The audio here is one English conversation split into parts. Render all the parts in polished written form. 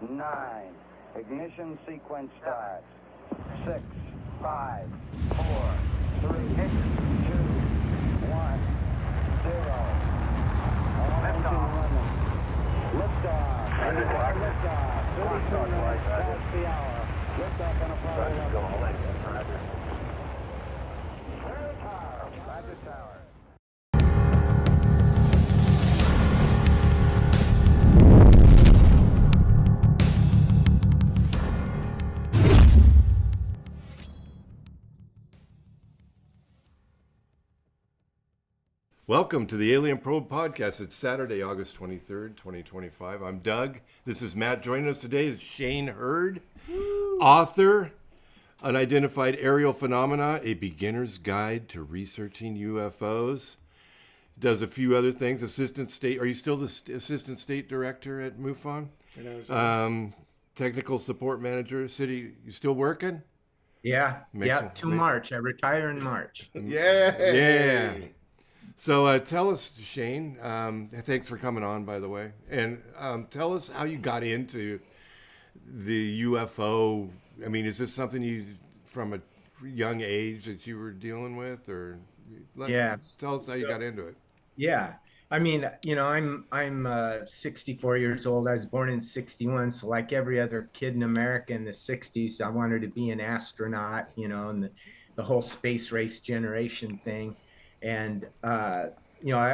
9. Ignition sequence starts. 6, 5, 4, 3, 2, 1, 0. Liftoff. Liftoff. Liftoff. 32 minutes past the hour. Liftoff on Apollo 11. Roger, Tower. Welcome to the Alien Probe Podcast. It's Saturday, August 23rd, 2025. I'm Doug. This is Matt. Joining us today is Shane Hurd, author, Unidentified Aerial Phenomena, A Beginner's Guide to Researching UFOs. Does a few other things. Assistant State, are you still the Assistant State Director at MUFON? Technical Support Manager, City, you still working? Yeah, till March. I retire in March. Yeah. So tell us, Shane, thanks for coming on, by the way, and tell us how you got into the UFO. I mean, is this something you, from a young age, that you were dealing with, or tell us how you got into it. Yeah, I mean, I'm 64 years old. I was born in '61, so like every other kid in America in the '60s, I wanted to be an astronaut, and the whole space race generation thing. And I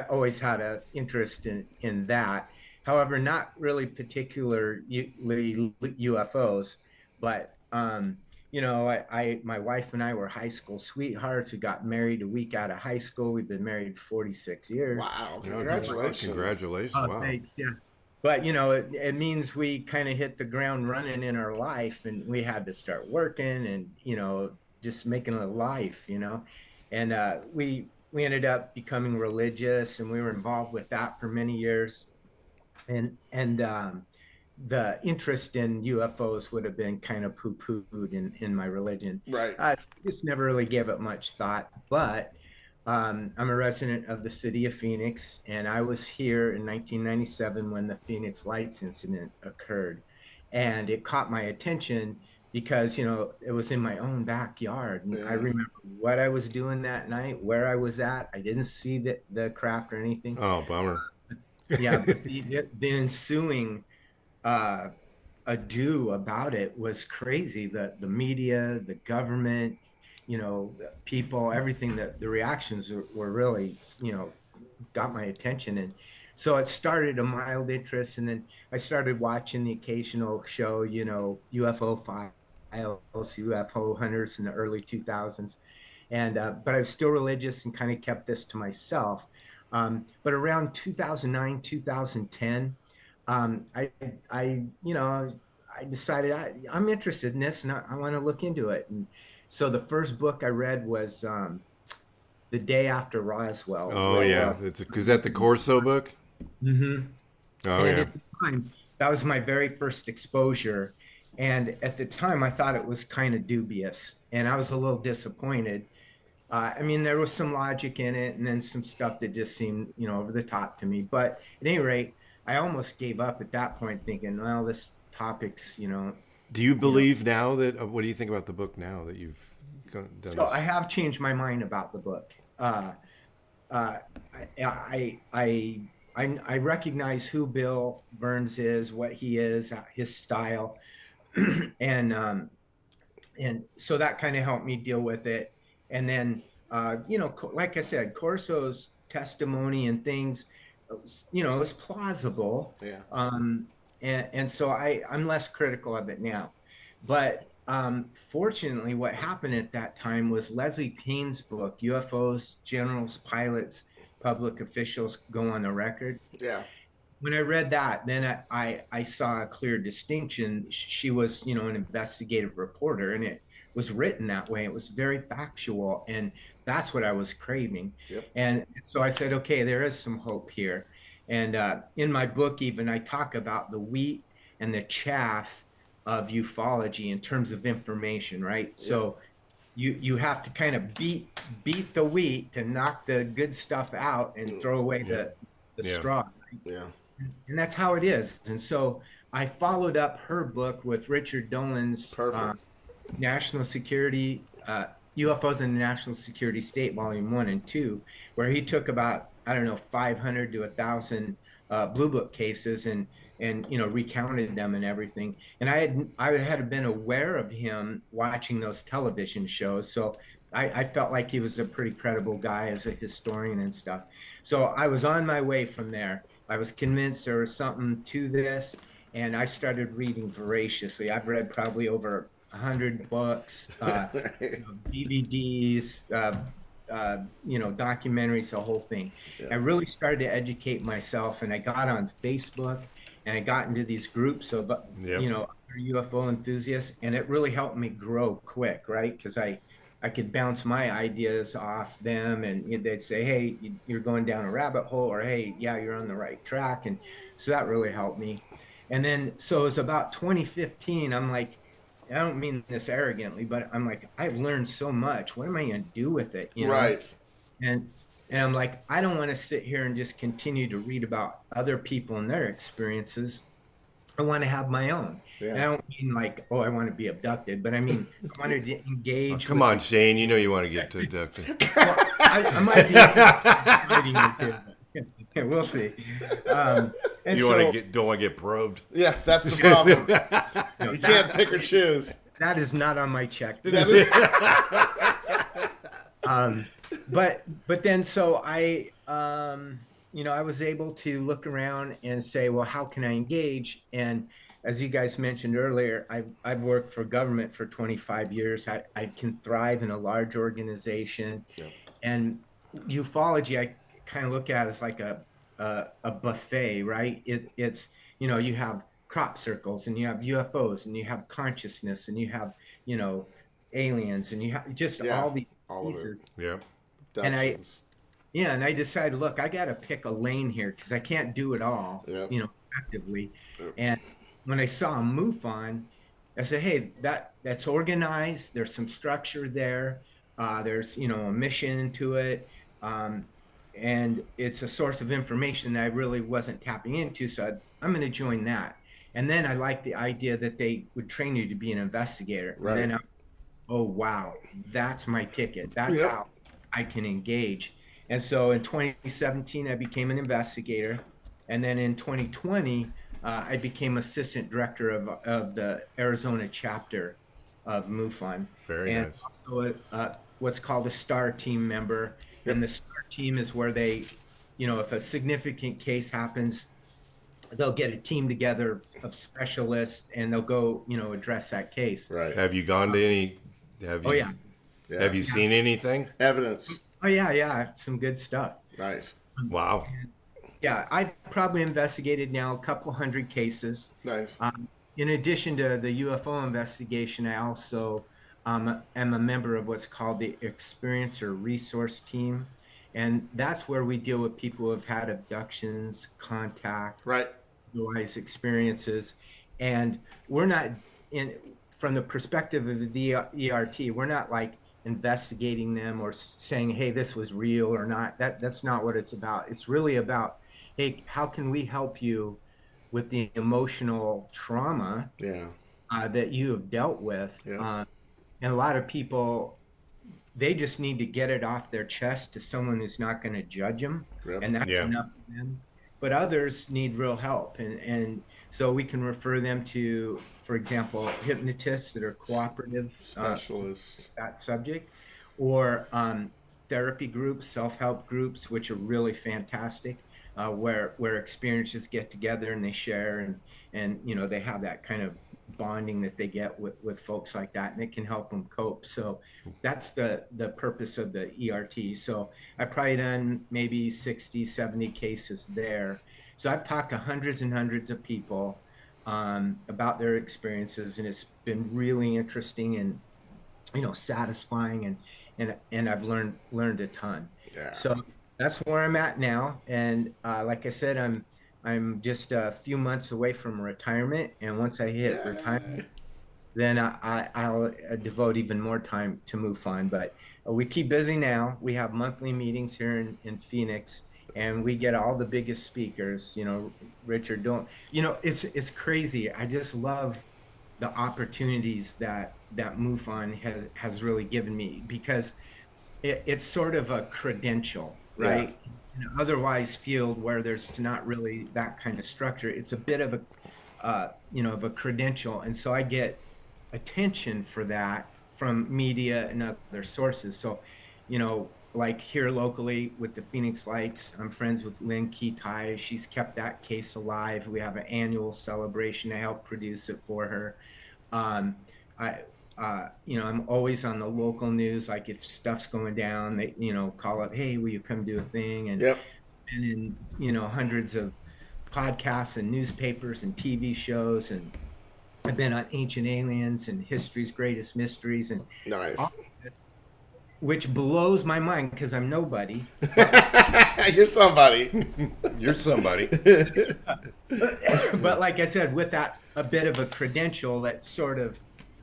always had an interest in that. However, not really particularly UFOs, but my wife and I were high school sweethearts who got married a week out of high school. We've been married 46 years. Wow! Congratulations! Congratulations! Oh, wow. Thanks. Yeah. But it means we kind of hit the ground running in our life, and we had to start working and just making a life, and we ended up becoming religious, and we were involved with that for many years. And the interest in UFOs would have been kind of poo-pooed in my religion. Right. I just never really gave it much thought. But I'm a resident of the city of Phoenix, and I was here in 1997 when the Phoenix Lights incident occurred. And it caught my attention because, it was in my own backyard. And I remember what I was doing that night, where I was at. I didn't see the craft or anything. Oh, bummer. Yeah, but the ensuing ado about it was crazy. The media, the government, people, everything, that the reactions were really, got my attention. And so it started a mild interest, and then I started watching the occasional show, UFO files, UFO hunters in the early 2000s. And but I was still religious and kind of kept this to myself. But around 2009, 2010, I decided I'm interested in this, and I want to look into it. And so the first book I read was The Day After Roswell. Oh, yeah. Is that the Corso book? Mm-hmm. Oh, and yeah. at the time, that was my very first exposure. And at the time, I thought it was kind of dubious, and I was a little disappointed. I mean, there was some logic in it, and then some stuff that just seemed, over the top to me. But at any rate, I almost gave up at that point, thinking, well, this topic's, Do you believe now that, what do you think about the book now that you've done So this? I have changed my mind about the book. I recognize who Bill Burns is, what he is, his style, and so that kind of helped me deal with it. And then, like I said, Corso's testimony and things, is plausible. Yeah. And so I'm less critical of it now. But fortunately, what happened at that time was Leslie Payne's book, UFOs, Generals, Pilots, Public Officials Go on the Record. Yeah. When I read that, then I saw a clear distinction. She was, an investigative reporter, and it was written that way. It was very factual, and that's what I was craving. Yep. And so I said, okay, there is some hope here. And in my book, even, I talk about the wheat and the chaff of ufology in terms of information, right? Yep. So you have to kind of beat the wheat to knock the good stuff out and throw away the straw. Right? Yeah. And that's how it is. And so I followed up her book with Richard Dolan's Perfect. National Security, UFOs in the National Security State, Volume 1 and 2, where he took about, I don't know, 500 to 1,000 Blue Book cases and recounted them and everything. And I had been aware of him watching those television shows, so I felt like he was a pretty credible guy as a historian and stuff. So I was on my way from there. I was convinced there was something to this, and I started reading voraciously. I've read probably over 100 books, DVDs, documentaries, the whole thing. Yeah. I really started to educate myself, and I got on Facebook, and I got into these groups of, UFO enthusiasts, and it really helped me grow quick, right? Because I could bounce my ideas off them, and they'd say, hey, you're going down a rabbit hole, or hey, yeah, you're on the right track. And so that really helped me. And then, so it was about 2015, I'm like, I don't mean this arrogantly, but I'm like, I've learned so much. What am I going to do with it? Right. And I'm like, I don't want to sit here and just continue to read about other people and their experiences. I want to have my own. Yeah. And I don't mean like, oh, I want to be abducted, but I mean, I wanted to engage. Come on, Shane. You know you want to get abducted. Well, I might be fighting you too. We'll see. And You so, don't want to get probed. Yeah, that's the problem. no, You can't pick or choose. that is not on my check. That is- But then so I I was able to look around and say, well, how can I engage? And as you guys mentioned earlier, I've worked for government for 25 years. I can thrive in a large organization. Yeah. And ufology, I kind of look at it as like a buffet, right? It's you have crop circles, and you have UFOs, and you have consciousness, and you have aliens, and you have just all these pieces. Yeah. And I decided, look, I got to pick a lane here because I can't do it all, effectively. Yep. And when I saw MUFON, I said, hey, that's organized. There's some structure there. There's, a mission to it. And it's a source of information that I really wasn't tapping into. So I'm going to join that. And then I liked the idea that they would train you to be an investigator. Right. And then oh, wow, that's my ticket. That's how I can engage. And so in 2017, I became an investigator. And then in 2020, I became assistant director of the Arizona chapter of MUFON. Very nice. Also what's called a STAR team member. Yep. And the STAR team is where they, if a significant case happens, they'll get a team together of specialists and they'll go, address that case. Right. Have you gone to any? Oh, yeah. Have you seen anything? Evidence. Oh, yeah. Some good stuff. Nice. Wow. Yeah, I've probably investigated now a couple hundred cases. Nice. In addition to the UFO investigation, I also am a member of what's called the Experiencer Resource Team. And that's where we deal with people who have had abductions, contact, Right. otherwise experiences. And we're not from the perspective of the ERT, we're not like investigating them or saying, hey, this was real or not. That's not what it's about. It's really about, hey, how can we help you with the emotional trauma that you have dealt with? Yeah. And a lot of people, they just need to get it off their chest to someone who's not going to judge them. Yep. And that's enough for them. But others need real help. And so we can refer them to, for example, hypnotists that are cooperative Specialists. that subject, or therapy groups, self-help groups, which are really fantastic, where experiences get together and they share and they have that kind of bonding that they get with folks like that, and it can help them cope. So that's the purpose of the ERT. So I've probably done maybe 60, 70 cases there. So I've talked to hundreds and hundreds of people about their experiences, and it's been really interesting and satisfying, and I've learned a ton. Yeah. So that's where I'm at now, and like I said, I'm just a few months away from retirement, and once I hit retirement, then I'll devote even more time to MUFON. But we keep busy now. We have monthly meetings here in Phoenix, and we get all the biggest speakers, Richard don't, it's crazy. I just love the opportunities that MUFON has really given me, because it's sort of a credential, Yeah. right? In an otherwise field where there's not really that kind of structure, it's a bit of a credential. And so I get attention for that from media and other sources. So, like here locally with the Phoenix Lights, I'm friends with Lynn Ketai. She's kept that case alive. We have an annual celebration. I help produce it for her. Um, I, I'm always on the local news. Like if stuff's going down, they, call up, hey, will you come do a thing? Yep. And in, hundreds of podcasts and newspapers and TV shows. And I've been on Ancient Aliens and History's Greatest Mysteries and all Nice. of this, which blows my mind because I'm nobody. You're somebody. You're somebody. But like I said, with that, a bit of a credential that sort of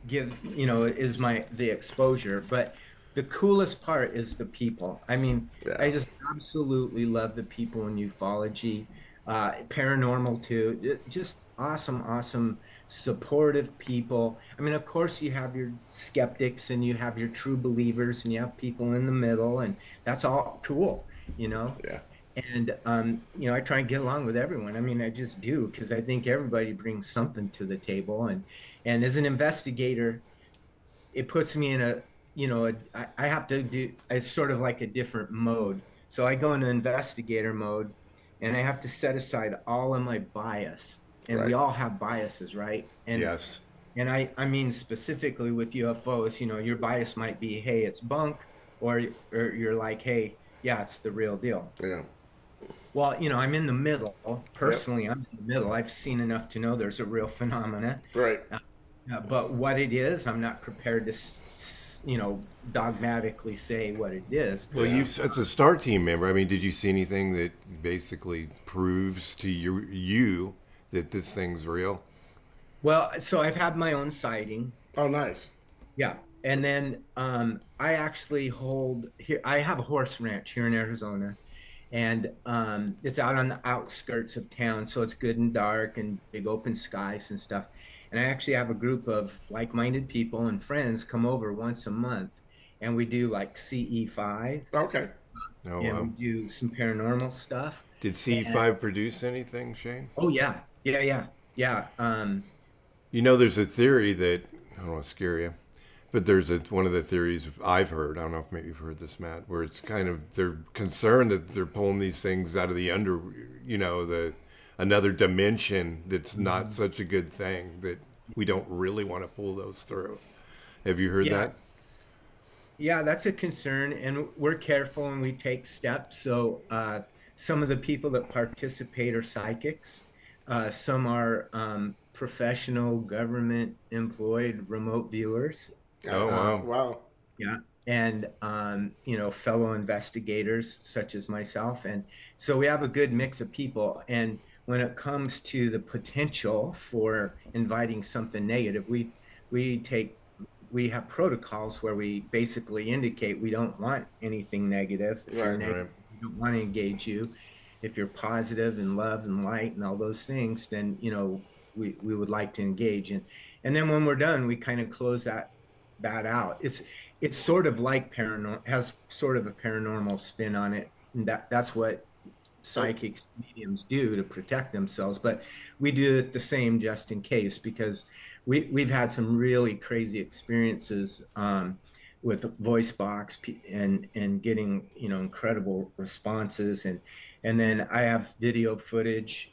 is the exposure. But the coolest part is the people. I mean, Yeah. I just absolutely love the people in ufology, paranormal too. Just awesome, supportive people. I mean, of course, you have your skeptics and you have your true believers and you have people in the middle, and that's all cool, Yeah. And I try and get along with everyone. I mean, I just do, because I think everybody brings something to the table, and as an investigator, it puts me in I have to do, it's sort of like a different mode. So I go into investigator mode, and I have to set aside all of my bias, and we Right. all have biases, right? And Yes. and I mean specifically with UFOs, your bias might be, hey, it's bunk, or you're like, hey, yeah, it's the real deal. Yeah. Well, I'm in the middle. Yep. Personally, I'm in the middle. I've seen enough to know there's a real phenomena. Right. But what it is, I'm not prepared to, dogmatically say what it is. Well, Yeah. as a STAR team member, I mean, did you see anything that basically proves to you that this thing's real? Well, so I've had my own sighting. Oh, nice. Yeah. And then I actually I have a horse ranch here in Arizona, and it's out on the outskirts of town, so it's good and dark and big open skies and stuff. And I actually have a group of like-minded people and friends come over once a month, and we do like CE5, Okay. Oh, and we wow. do some paranormal stuff. Did And C5 produce anything, Shane? oh yeah. There's a theory that, I don't want to scare you, but one of the theories I've heard, I don't know if maybe you've heard this, Matt, where it's kind of, they're concerned that they're pulling these things out of another dimension that's not such a good thing, that we don't really want to pull those through. Have you heard Yeah, that? yeah, that's a concern, and we're careful and we take steps. So some of the people that participate are psychics. Some are professional government employed remote viewers. Oh, Nice. wow. Wow. Yeah. And, fellow investigators such as myself. And so we have a good mix of people. And when it comes to the potential for inviting something negative, we have protocols where we basically indicate we don't want anything negative. If you're Right. negative, Right. we don't want to engage you. If you're positive and love and light and all those things, then, we would like to engage. And then when we're done, we kind of close that out. It's sort of like paranormal, has sort of a paranormal spin on it. And that's what psychics, mediums do to protect themselves. But we do it the same just in case, because we've had some really crazy experiences with voice box and getting incredible responses. And then I have video footage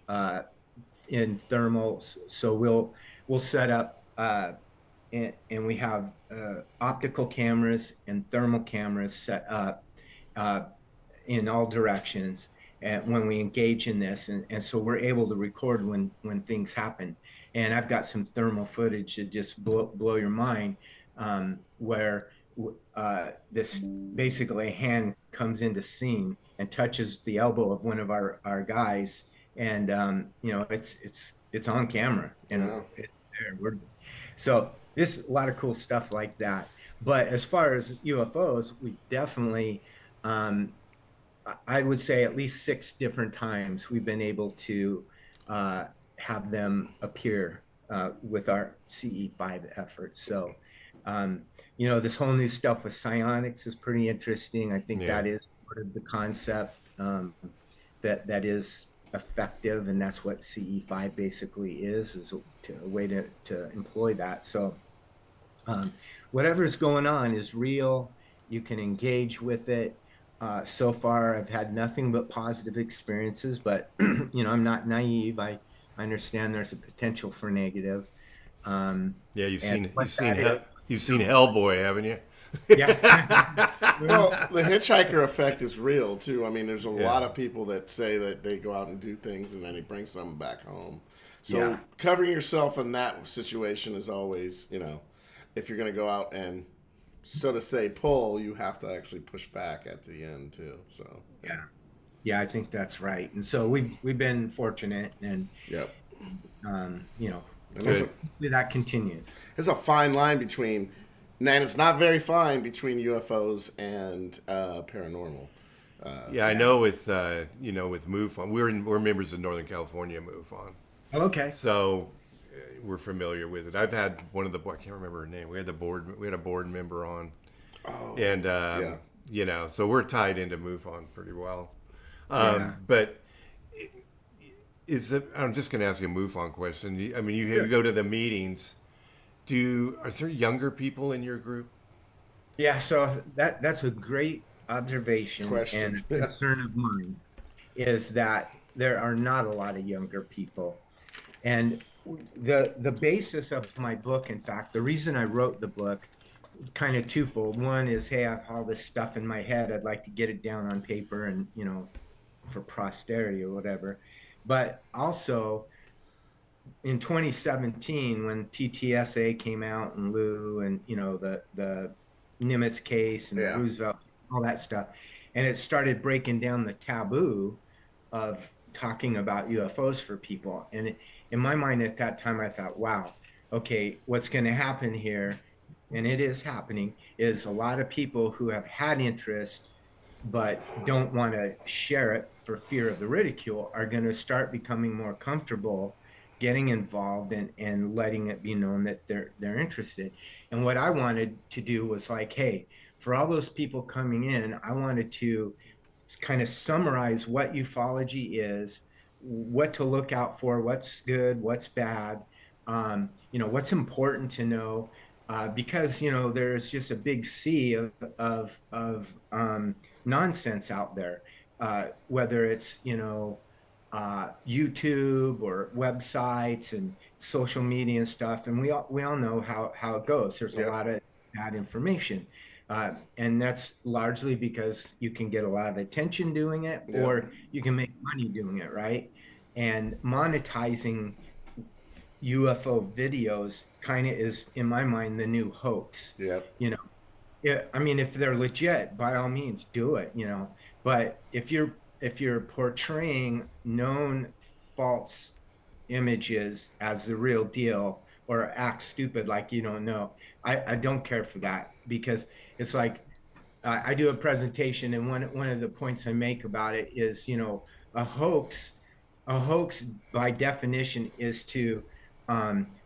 in thermals, so we'll set up and we have optical cameras and thermal cameras set up uh, in all directions, and when we engage in this, and so we're able to record when things happen. And I've got some thermal footage that just blow your mind, where this basically a hand comes into scene and touches the elbow of one of our guys, and it's on camera, and Wow. so there's a lot of cool stuff like that. But as far as UFOs, we definitely I would say at least 6 different times we've been able to have them appear with our CE5 efforts. So, this whole new stuff with psionics is pretty interesting. I think that is sort of the concept that is effective, and that's what CE5 basically is a way to employ that. So whatever's going on is real. You can engage with it. So far, I've had nothing but positive experiences, but I'm not naive. I understand there's a potential for negative. Yeah, you've seen is, Hellboy, haven't you? yeah. Well, the hitchhiker effect is real too. I mean, there's a lot of people that say that they go out and do things and then they bring something back home. So covering yourself in that situation is always, if you're going to go out and, so to say, pull, you have to actually push back at the end too. So yeah, I think that's right. And so we've been fortunate, and hopefully that continues. There's a fine line between, and it's not very fine, between UFOs and paranormal. I know with with MUFON, we're members of Northern California MUFON. Okay. So we're familiar with it. I've had one of the, I can't remember her name. We had a board member on, and so we're tied into MUFON pretty well. But I'm just going to ask you a MUFON question. I mean, you go to the meetings. Are there younger people in your group? Yeah, so that's a great observation. Question. And a concern of mine is that there are not a lot of younger people. And the basis of my book, in fact, the reason I wrote the book, kind of twofold. One is, hey, I have all this stuff in my head. I'd like to get it down on paper and, for posterity or whatever. But also, in 2017, when TTSA came out and Lou and, the Nimitz case and the Roosevelt, all that stuff, and it started breaking down the taboo of talking about UFOs for people. And in my mind at that time, I thought, wow, okay, what's going to happen here, and it is happening, is a lot of people who have had interest but don't want to share it for fear of the ridicule are going to start becoming more comfortable getting involved and letting it be known that they're interested. And what I wanted to do was like, hey, for all those people coming in, I wanted to kind of summarize what ufology is, what to look out for, what's good, what's bad, what's important to know, because there's just a big sea of nonsense out there, whether it's YouTube or websites and social media and stuff, and we all know how it goes. There's a lot of bad information, and that's largely because you can get a lot of attention doing it, or you can make money doing it, right? And monetizing UFO videos kind of is, in my mind, the new hoax. I mean, if they're legit, by all means, do it. But if you're portraying known false images as the real deal, or act stupid like you don't know, I don't care for that, because it's like I do a presentation, and one of the points I make about it is, a hoax by definition is to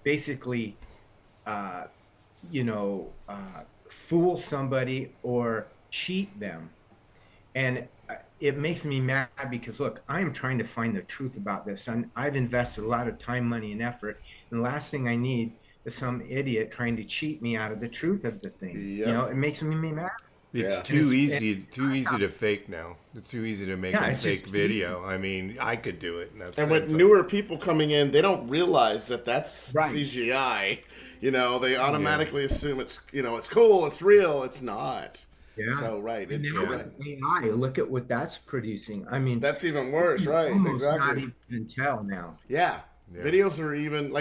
basically fool somebody or cheat them. And it makes me mad because, look, I am trying to find the truth about this. I've invested a lot of time, money, and effort. And the last thing I need is some idiot trying to cheat me out of the truth of the thing. It makes me mad. It's too easy to fake now. It's too easy to make a fake video. I mean, I could do it. And with newer people coming in, they don't realize that that's CGI. They automatically assume it's cool, it's real. It's not. Yeah. So right. And now with AI, look at what that's producing. I mean, that's even worse, right? Almost not even tell now. Yeah. Videos are even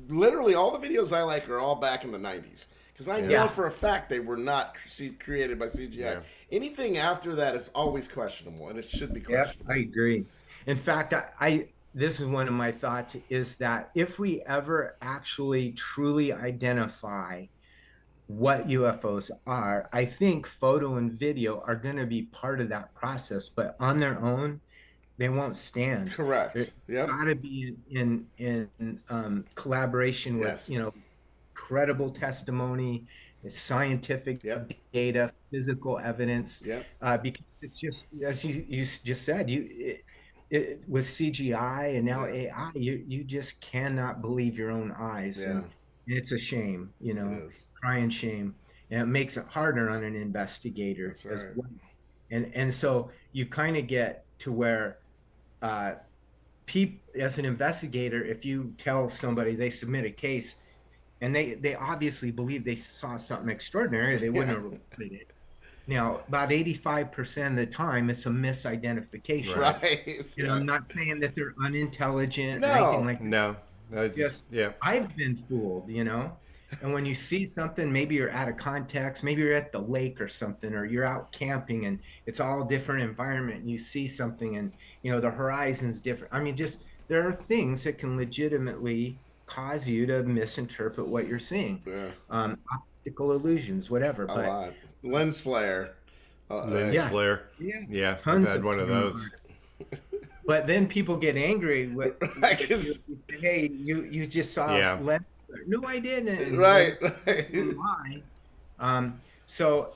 literally all the videos I like are all back in the 90s. Because I know for a fact they were not created by CGI. Yeah. Anything after that is always questionable, and it should be questionable. I agree. In fact, this is one of my thoughts, is that if we ever actually truly identify what UFOs are. I think photo and video are going to be part of that process, but on their own, they won't stand. There's Correct. Yep. got to be in collaboration with, Yes. credible testimony, scientific Yep. data, physical evidence, Yep. because it's just as you just said, with CGI and now Yeah. AI, you just cannot believe your own eyes, Yeah. and it's a shame, It is. crying shame, and it makes it harder on an investigator That's as right. well. And so you kind of get to where uh, as an investigator, if you tell somebody they submit a case and they obviously believe they saw something extraordinary, they wouldn't have reported it. Now, about 85% of the time, it's a misidentification. Right. Yeah. I'm not saying that they're unintelligent or anything No. like that. No, no, Just, yeah. I've been fooled, And when you see something, maybe you're out of context, maybe you're at the lake or something, or you're out camping and it's all different environment, and you see something and, the horizon's different. I mean, just there are things that can legitimately cause you to misinterpret what you're seeing. Yeah. Optical illusions, whatever. A But lot. Lens flare. Lens yeah. flare. Yeah. Yeah, I've Tons had of one of camera those. But then people get angry with Right, you, 'cause- hey, you just saw Yeah. lens flare. No, I didn't. Right. Why? So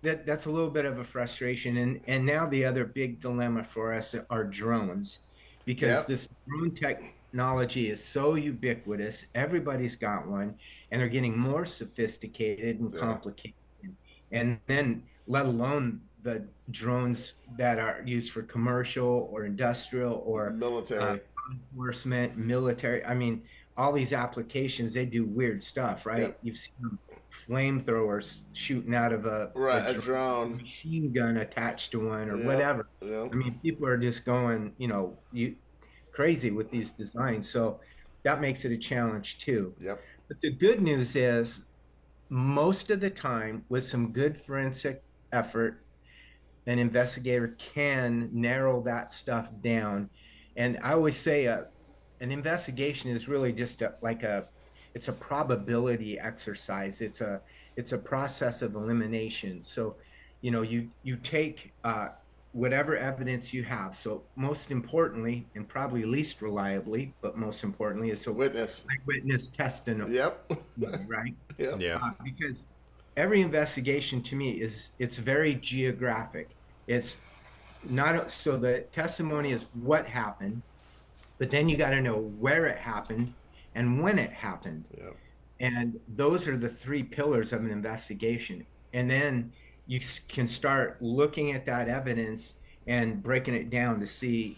that's a little bit of a frustration, and now the other big dilemma for us are drones, because Yep. this drone technology is so ubiquitous. Everybody's got one, and they're getting more sophisticated and Yeah. complicated, and then let alone the drones that are used for commercial or industrial or Military. enforcement, military. I mean, all these applications, they do weird stuff, right? Yep. You've seen flamethrowers shooting out of a drone. machine gun attached to one or Yep. whatever. Yep. I mean, people are just going, crazy with these designs. So that makes it a challenge too. Yep. But the good news is, most of the time, with some good forensic effort, an investigator can narrow that stuff down. And I always say an investigation is really just it's a probability exercise. It's a process of elimination. So, you take whatever evidence you have. So most importantly, and probably least reliably, but most importantly, is a Witness. eyewitness testimony, Yep. right? Yep. Yeah. Because every investigation to me it's very geographic. It's not, so the testimony is what happened, but then you got to know where it happened and when it happened. Yep. And those are the three pillars of an investigation. And then you can start looking at that evidence and breaking it down to see,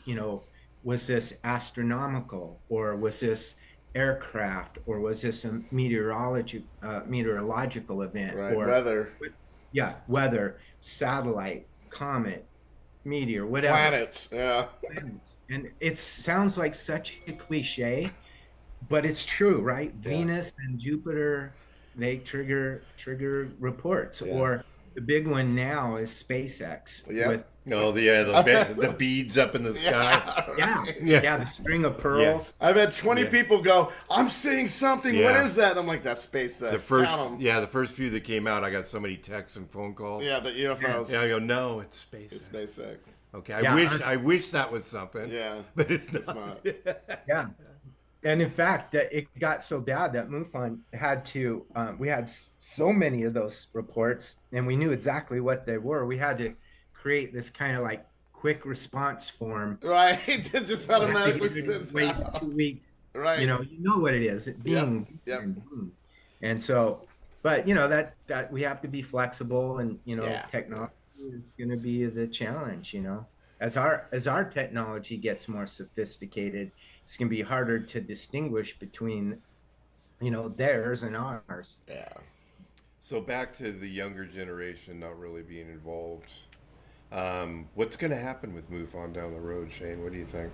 was this astronomical, or was this aircraft, or was this a meteorological event, Right. or Weather. weather, satellite, comet, meteor, whatever. Planets. Yeah. Planets. And it sounds like such a cliche, but it's true, right? Yeah. Venus and Jupiter, they trigger reports. Yeah. Or the big one now is SpaceX. Yep. With, The beads up in the sky. the string of pearls. I've had 20 Yeah. people go, I'm seeing something. Yeah. What is that? And I'm like, that's SpaceX. The first few that came out, I got so many texts and phone calls. Yeah, the UFOs. Yeah, I go, no, it's SpaceX. It's SpaceX. Okay, Yeah, I wish that was something. Yeah. But it's It's not. not. Yeah. And in fact, that it got so bad that MUFON had to, we had so many of those reports, and we knew exactly what they were. We had to create this kind of like quick response form. Right. It just automatically sits Waste out. 2 weeks. Right. You know what it is. It being Yep. and so, but that we have to be flexible, and Yeah. technology is going to be the challenge. As our technology gets more sophisticated, it's going to be harder to distinguish between theirs and ours. Yeah. So back to the younger generation not really being involved. What's going to happen with MUFON down the road, Shane? What do you think?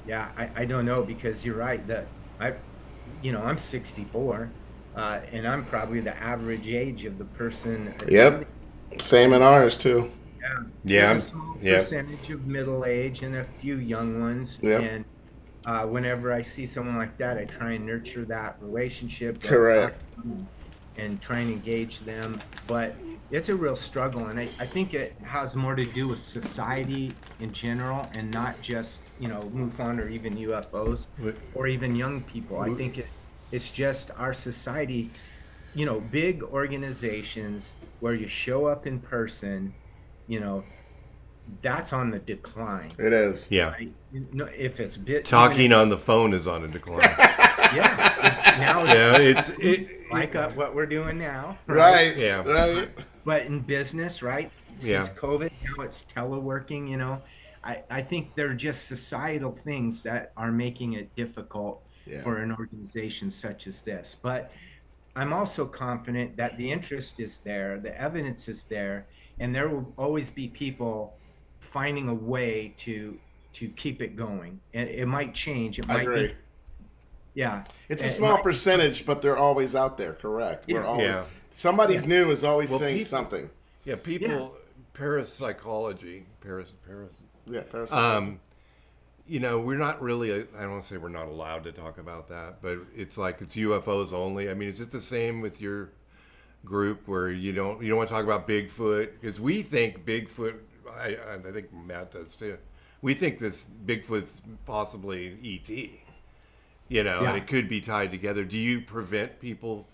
Yeah, I don't know, because you're right that I'm 64, and I'm probably the average age of the person. Yep. Same in ours, too. Yeah. There's a small percentage of middle age and a few young ones. Yep. And whenever I see someone like that, I try and nurture that relationship. Correct. and try and engage them. But it's a real struggle. And I think it has more to do with society in general and not just, MUFON or even UFOs or even young people. I think it's just our society, big organizations where you show up in person, you know, that's on the decline. It is. Yeah. Right? If it's bit Talking on the phone is on a decline. It's like what we're doing now. Right. Yeah. Right. But in business, right? Since Yeah. COVID, now it's teleworking, I think they're just societal things that are making it difficult for an organization such as this. But I'm also confident that the interest is there, the evidence is there, and there will always be people finding a way to keep it going. And it might change. It I might agree. be, yeah. It's a small percentage, but they're always out there. Correct. Yeah. We're always, Yeah. Somebody's new is always saying people- something. Yeah, people, parapsychology, Yeah. Parasite. We're not really, I don't want to say we're not allowed to talk about that, but it's like it's UFOs only. I mean, is it the same with your group where you don't want to talk about Bigfoot? Because we think Bigfoot, I think Matt does too. We think this Bigfoot's possibly ET, and it could be tied together. Do you prevent people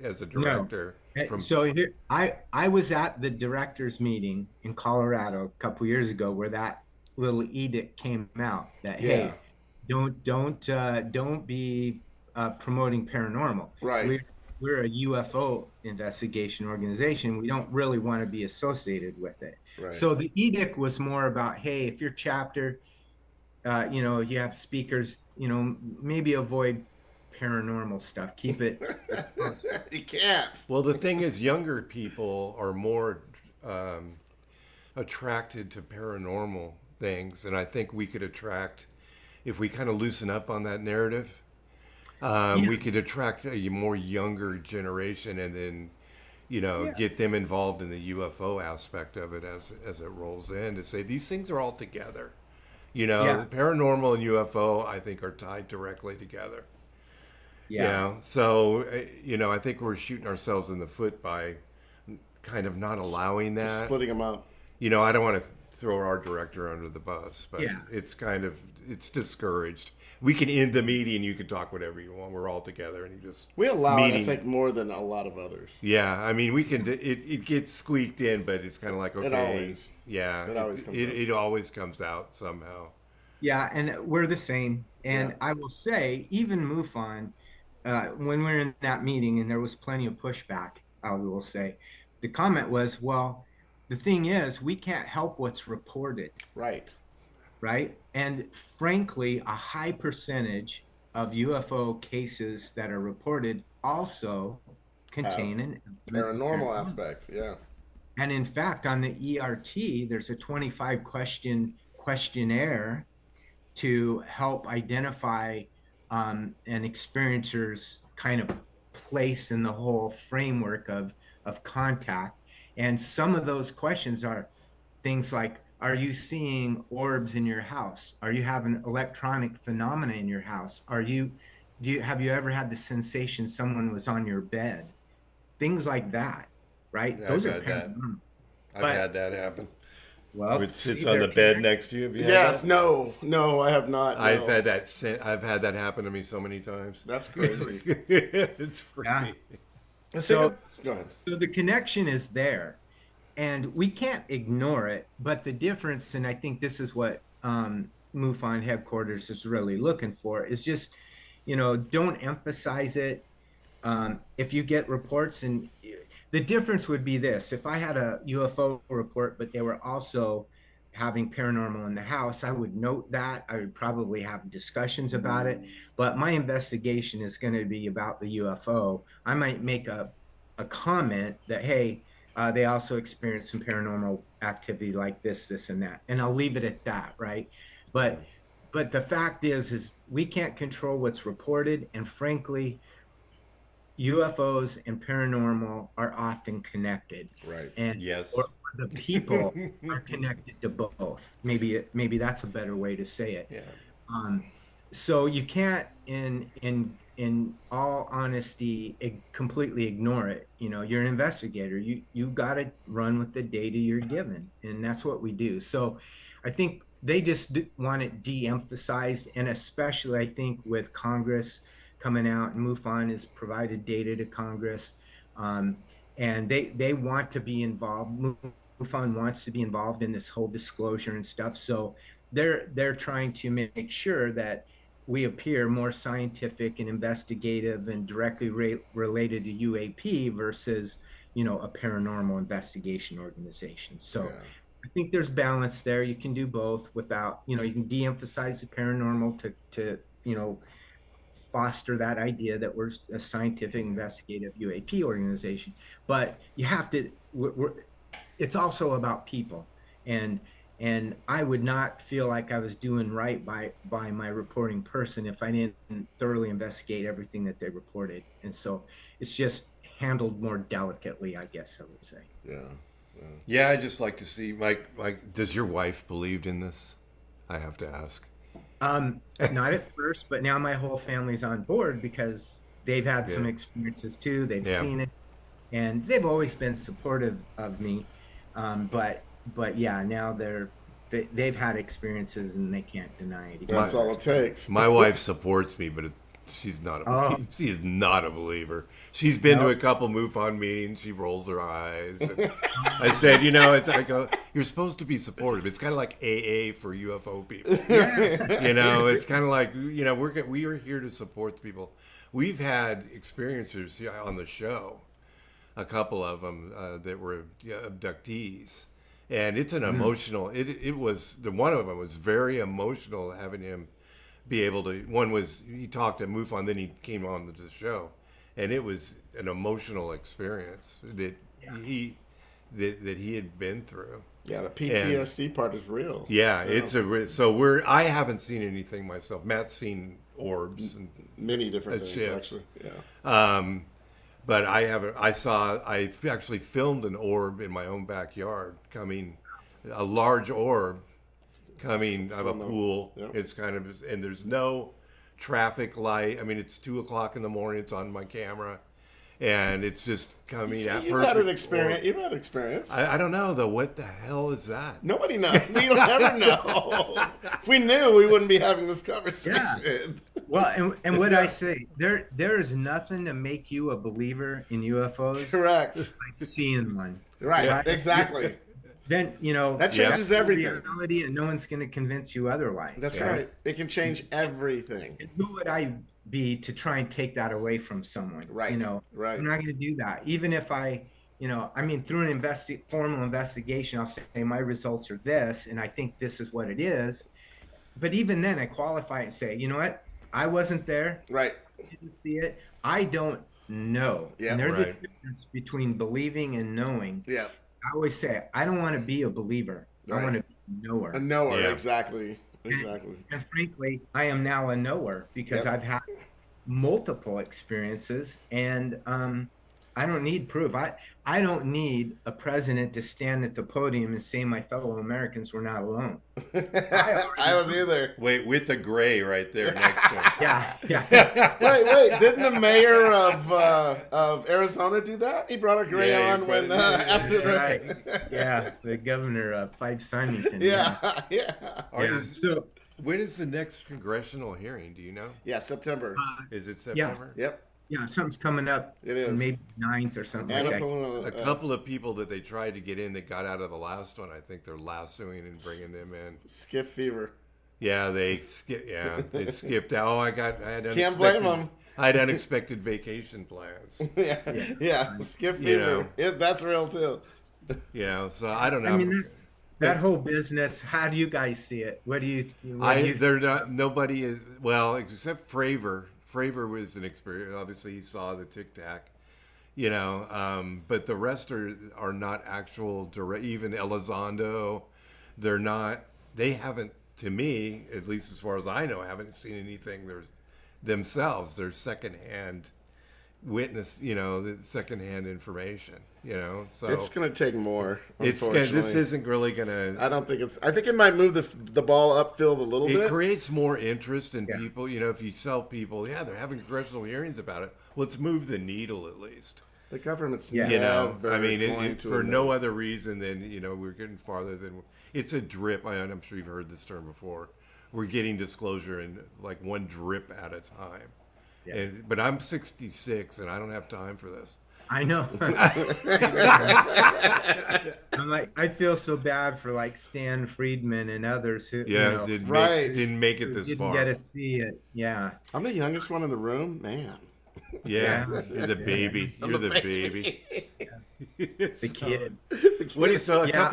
as a director from... So here, I was at the directors meeting in Colorado a couple years ago where that little edict came out that hey, don't be promoting paranormal. Right. We're a UFO investigation organization. We don't really want to be associated with it. Right. So the edict was more about, hey, if your chapter, you have speakers, maybe avoid paranormal stuff. Keep it. You can't. Well, the thing is, younger people are more attracted to paranormal things, and I think we could attract, if we kind of loosen up on that narrative, we could attract a more younger generation, and then get them involved in the UFO aspect of it as it rolls in, to say these things are all together. The paranormal and UFO, I think, are tied directly together. Yeah. So, I think we're shooting ourselves in the foot by kind of not allowing that. Just splitting them up. I don't want to throw our director under the bus, but it's discouraged. We can end the meeting, you can talk whatever you want. We're all together, and you just... We allow it, I think, more than a lot of others. Yeah, I mean, we can... It gets squeaked in, but it's kind of like, okay... It always... Yeah, it always comes out. It always comes out somehow. Yeah, and we're the same. And I will say, even MUFON, when we were in that meeting, and there was plenty of pushback, I will say, the comment was, well, the thing is, we can't help what's reported. Right. Right? And frankly, a high percentage of UFO cases that are reported also contain an paranormal aspect. Yeah. And in fact, on the ERT, there's a 25 question questionnaire to help identify an experiencer's kind of place in the whole framework of contact. And some of those questions are things like, are you seeing orbs in your house? Are you having electronic phenomena in your house? Have you ever had the sensation someone was on your bed? Things like that, right? Yeah, Those I've are had paranormal. I've had that happen. Well, It sits on the bed next to you. Have you had Yes. that? No, I have not. No. I've had that happen to me so many times. That's crazy. It's freaky. Yeah. So go ahead. So the connection is there, and we can't ignore it. But the difference, and I think this is what MUFON headquarters is really looking for, is just, don't emphasize it. If you get reports, and the difference would be this: if I had a UFO report, but they were also having paranormal in the house, I would note that. I would probably have discussions about it, but my investigation is going to be about the UFO. I might make a comment that, hey, they also experienced some paranormal activity like this, and that, and I'll leave it at that, right? But the fact is we can't control what's reported, and frankly, UFOs and paranormal are often connected. Right. And yes. Or the people are connected to both. Maybe that's a better way to say it. Yeah. so you can't, in all honesty, completely ignore it. You're an investigator. You got to run with the data you're given, and that's what we do. So I think they just want it de-emphasized, and especially I think with Congress coming out, and MUFON has provided data to Congress, um, and they want to be involved. MUFON wants to be involved in this whole disclosure and stuff. So they're trying to make sure that we appear more scientific and investigative and directly related to UAP versus, a paranormal investigation organization. So Yeah. I think there's balance there. You can do both without, you can de-emphasize the paranormal to, foster that idea that we're a scientific investigative UAP organization. But you have to, it's also about people. And I would not feel like I was doing right by my reporting person if I didn't thoroughly investigate everything that they reported. And so it's just handled more delicately, I guess I would say. Yeah. Yeah, I just like to see, like, does your wife believed in this? I have to ask. Not at first, but now my whole family's on board because they've had some Yeah. experiences too. They've Yeah. seen it, and they've always been supportive of me. But yeah, now they've had experiences and they can't deny it. That's all it takes. My wife supports me, but she's not she is not a believer. She's been to a couple MUFON meetings. She rolls her eyes. And I said, I go, you're supposed to be supportive. It's kind of like AA for UFO people. It's kind of like, we are here to support the people. We've had experiencers on the show, a couple of them that were abductees. And it's an emotional, it was, one of them was very emotional having him be able to, he talked at MUFON, then he came on to the show. And it was an emotional experience that he had been through. Yeah, the PTSD part is real. Yeah, it's I haven't seen anything myself. Matt's seen orbs and many different things, ships. actually. Yeah. But I actually filmed an orb in my own backyard a large orb coming out of a pool. Yep. It's and there's no traffic light. I mean, it's 2:00 in the morning. It's on my camera, and it's just coming at You've had an experience. You've had experience. I don't know though. What the hell is that? Nobody knows. We don't ever know. If we knew, we wouldn't be having this conversation. Yeah. Well, and what I say, there is nothing to make you a believer in UFOs. Correct. Like seeing one. Right. Exactly. Then that changes everything. Reality, and no one's going to convince you otherwise. That's right. It can change everything. And who would I be to try and take that away from someone? Right. Right. I'm not going to do that. Even if I, through an formal investigation, I'll say, hey, my results are this, and I think this is what it is. But even then, I qualify it and say, you know what? I wasn't there. Right. I didn't see it. I don't know. Yeah. And there's a difference between believing and knowing. Yeah. I always say, I don't want to be a believer. Right. I want to be a knower. A knower, Yeah. exactly. And frankly, I am now a knower because I've had multiple experiences, and I don't need proof. I don't need a president to stand at the podium and say my fellow Americans were not alone. I don't either. Wait, with the gray right there next to him. Yeah. Wait! Didn't the mayor of Arizona do that? He brought a gray on when after the the governor of Fife Symington. So when is the next congressional hearing? Do you know? Yeah, September. Is it September? Yep. Yeah, something's coming up. It is. Maybe 9th or something like that. A couple of people that they tried to get in that got out of the last one, I think they're lassoing and bringing them in. Skiff fever. Yeah, they skipped out. I had Can't blame them. I had unexpected vacation plans. Yeah. Skiff fever. That's real too. So I don't know. I mean, that whole business. How do you guys see it? What do you? They're not. Nobody is. Well, except Fravor. Fravor was an experience. Obviously, he saw the Tic Tac, but the rest are not actual direct. Even Elizondo, they're not. They haven't, to me, at least as far as I know, haven't seen anything. Themselves. They're secondhand witness, the secondhand information, so It's going to take more, this unfortunately. isn't really going to, I don't think I think it might move the ball upfield a little it bit. creates more interest in people, if you tell people, they're having congressional hearings about it, let's move the needle at least. The government's I mean, going to for admit no it. other reason than, we're getting farther than, it's a drip. I'm sure you've heard this term before. We're getting disclosure in like one drip at a time. Yeah. But I'm 66 and I don't have time for this. I know. I'm like, I feel so bad for like Stan Friedman and others who, Didn't make it this didn't far. get to see it. Yeah. I'm the youngest one in the room, man. Yeah, Yeah. you're the baby. You're the baby. The kid. What do you, so Yeah,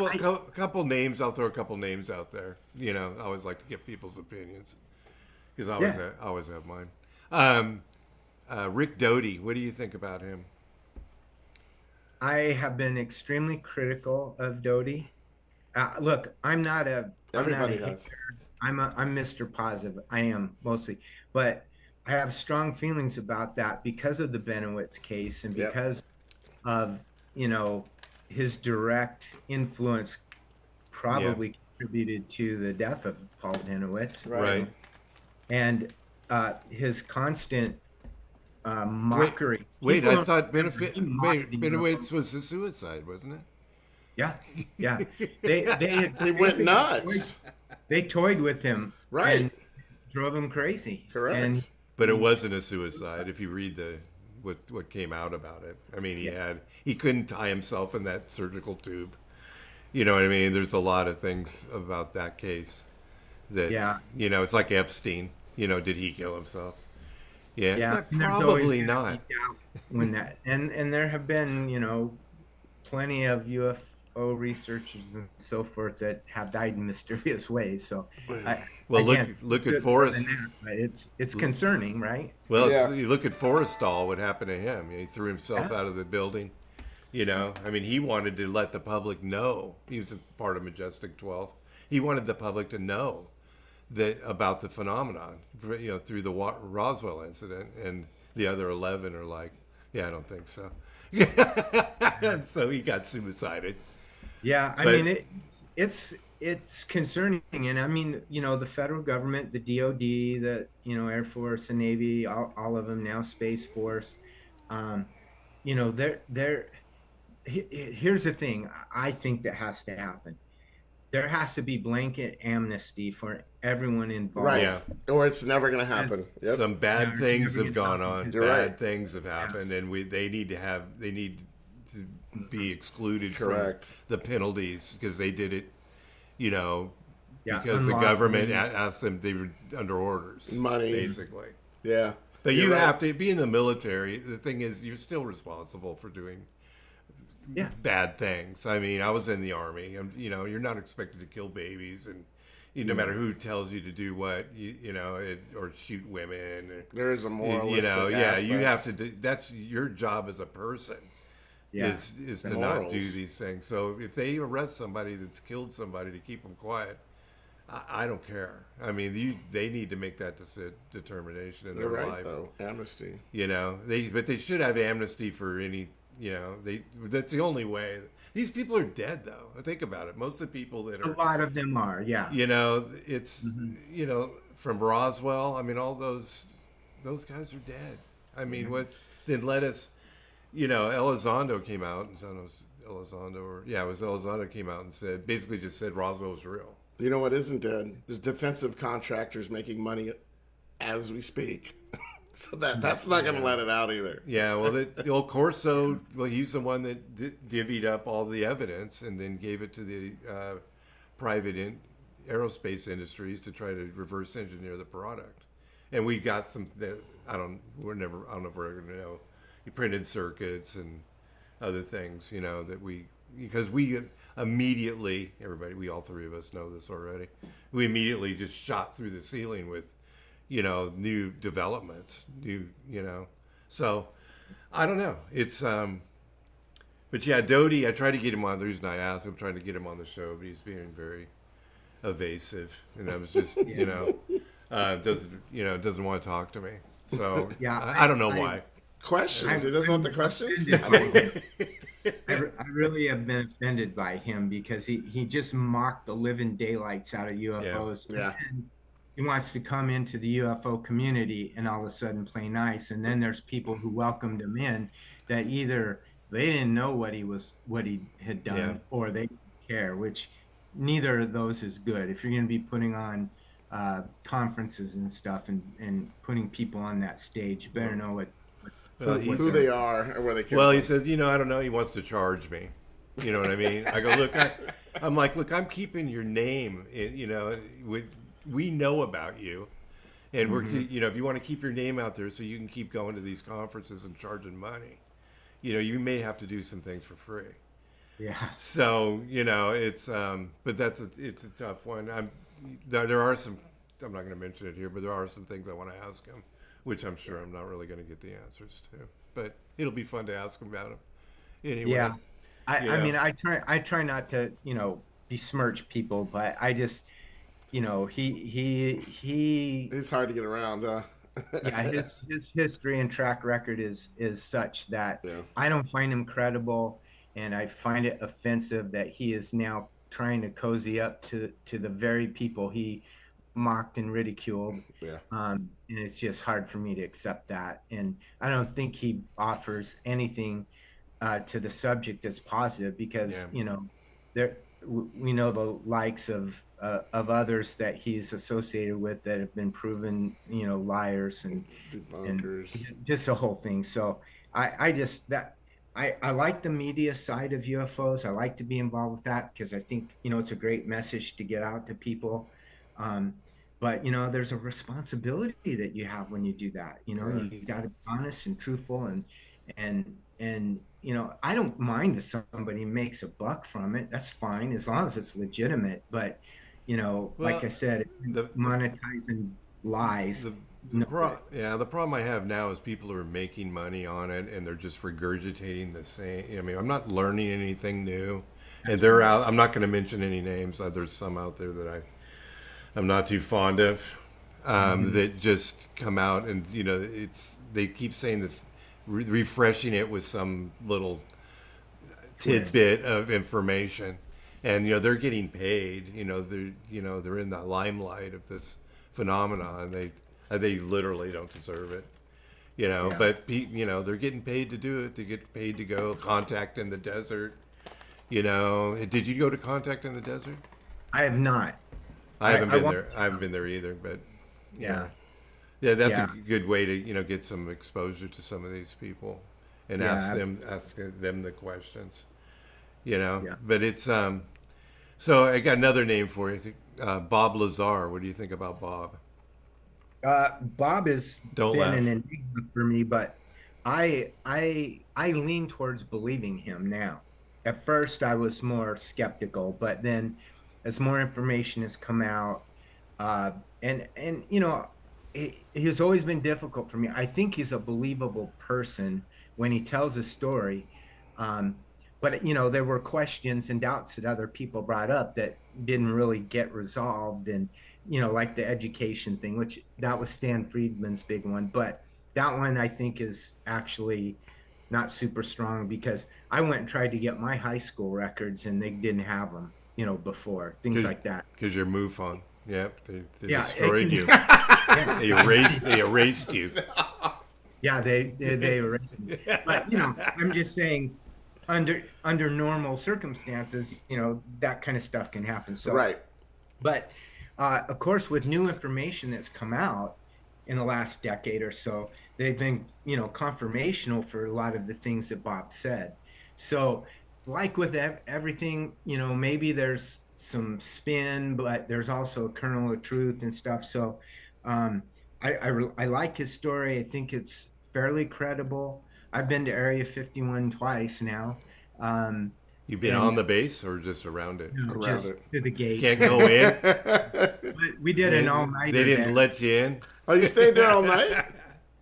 couple names? I'll throw a couple names out there. I always like to get people's opinions because I always have mine. Rick Doty. What do you think about him? I have been extremely critical of Doty. Look, I'm not a Everybody hater. has. I'm Mr. Positive. I am mostly, but I have strong feelings about that because of the Benowitz case and Yep. because of his direct influence probably contributed to the death of Paul Benowitz. Right. And his constant mockery. Wait, People I thought he mocked the Benowitz was a suicide, wasn't it? Yeah. They He went nuts. They toyed with him, Right. and drove him crazy. Correct. And But it wasn't a suicide. If you read what came out about it, I mean, he couldn't tie himself in that surgical tube. You know what I mean? There's a lot of things about that case that it's like Epstein. Did he kill himself? Yeah, and there's probably always not. doubt when that and there have been plenty of UFO researchers and so forth that have died in mysterious ways. So Look at Forrest. But it's concerning, right? Well, Yeah. you look at Forrestal. What happened to him? He threw himself out of the building. I mean, he wanted to let the public know. He was a part of Majestic 12. He wanted the public to know that about the phenomenon, through the Roswell incident, and the other 11 are like, I don't think so. So he got suicided. Yeah, I mean it's concerning, and I mean the federal government, the DoD, the Air Force and Navy, all of them now, Space Force. Here's the thing. I think that has to happen. There has to be blanket amnesty for everyone involved. Right. Yeah. Or it's never going to happen. Yep. Some bad it's things never have gonna gone happen, on. 'cause- You're Bad right. things have happened, and they need to be excluded Correct. from the penalties because they did it, because the unlawfully. government asked them. They were under orders, Money. basically. Yeah. But You're you right. have to be in the military. The thing is, you're still responsible for doing bad things. I mean, I was in the Army. You're not expected to kill babies, and no matter who tells you to do what, or shoot women. Or, There is a moralistic aspect. you have to do. That's your job as a person. Yeah. Is to The not morals. do these things. So if they arrest somebody that's killed somebody to keep them quiet, I don't care. I mean, they need to make that determination in You're their right, life. though. Amnesty. But they should have amnesty for any. That's the only way. These people are dead, though. Think about it. Most of the people that A are, lot of them are, yeah. it's from Roswell. I mean, all those guys are dead. I mean, then let us. Elizondo came out, and I don't know if it was Elizondo it was Elizondo came out and basically just said Roswell was real. You know what isn't dead? There's defensive contractors making money as we speak. So that's not going to let it out either. Yeah, well, the old Corso, he's the one that divvied up all the evidence and then gave it to the private aerospace industries to try to reverse engineer the product. And we got some that I don't know if we're going to know. He printed circuits and other things, because we immediately, we all three of us know this already. We immediately just shot through the ceiling with, new developments, So I don't know. It's, but yeah, Doty, I tried to get him on. The reason I asked him, trying to get him on the show, but he's being very evasive, and I was just, doesn't want to talk to me. So I don't know why. questions. He doesn't want the questions. I really have been offended by him because he just mocked the living daylights out of UFOs. Yeah. And he wants to come into the UFO community and all of a sudden play nice. And then there's people who welcomed him in that either they didn't know what he had done or they didn't care, which neither of those is good. If you're going to be putting on conferences and stuff and putting people on that stage, you better know who they are or where they came Well, from. he says, I don't know. He wants to charge me. You know what I mean? I go, look, I'm like, look, I'm keeping your name. We know about you, and we're, if you want to keep your name out there, so you can keep going to these conferences and charging money, you may have to do some things for free. Yeah. So it's, but it's a tough one. There are some. I'm not going to mention it here, but there are some things I want to ask him, which I'm sure I'm not really going to get the answers to. But it'll be fun to ask him about him. Anyway. Yeah. I mean, I try not to, besmirch people, but I just, he's hard to get around. Yeah, his history and track record is such that I don't find him credible, and I find it offensive that he is now trying to cozy up to the very people he mocked and ridiculed. And it's just hard for me to accept that. And I don't think he offers anything to the subject that's positive because we know the likes of others that he's associated with that have been proven liars and just the whole thing. So I like the media side of UFOs. I like to be involved with that because I think it's a great message to get out to people. But there's a responsibility that you have when you do that. You got to be honest and truthful, and I don't mind if somebody makes a buck from it. That's fine as long as it's legitimate. But like I said, monetizing lies. The problem I have now is people are making money on it and they're just regurgitating the same. I mean, I'm not learning anything new, and they're out. I'm not going to mention any names. There's some out there that I'm not too fond of that just come out and they keep saying this, refreshing it with some little tidbit of information, and they're getting paid. They're in the limelight of this phenomenon, and they literally don't deserve it. But they're getting paid to do it. They get paid to go Contact in the Desert. Did you go to Contact in the Desert? I have not. I haven't been there. I haven't been there either, but that's a good way to get some exposure to some of these people and ask them the questions. But it's so I got another name for you, Bob Lazar. What do you think about Bob? Bob has been an enigma for me, but I lean towards believing him now. At first, I was more skeptical, but then as more information has come out, and he's always been difficult for me. I think he's a believable person when he tells a story, but there were questions and doubts that other people brought up that didn't really get resolved, and like the education thing, which that was Stan Friedman's big one, but that one I think is actually not super strong because I went and tried to get my high school records and they didn't have them. Before things like that. Because you're MUFON. Yep, they destroyed you. They erased you. Yeah, they erased me. But I'm just saying, under normal circumstances, that kind of stuff can happen. So right. But of course, with new information that's come out in the last decade or so, they've been confirmational for a lot of the things that Bob said. So. Like with everything, maybe there's some spin, but there's also a kernel of truth and stuff. So I like his story. I think it's fairly credible. I've been to Area 51 twice now. You've been on the base or just around it? No, just to the gate. Can't go in? But we did an all-nighter. They didn't let you in? Oh, you stayed there all night?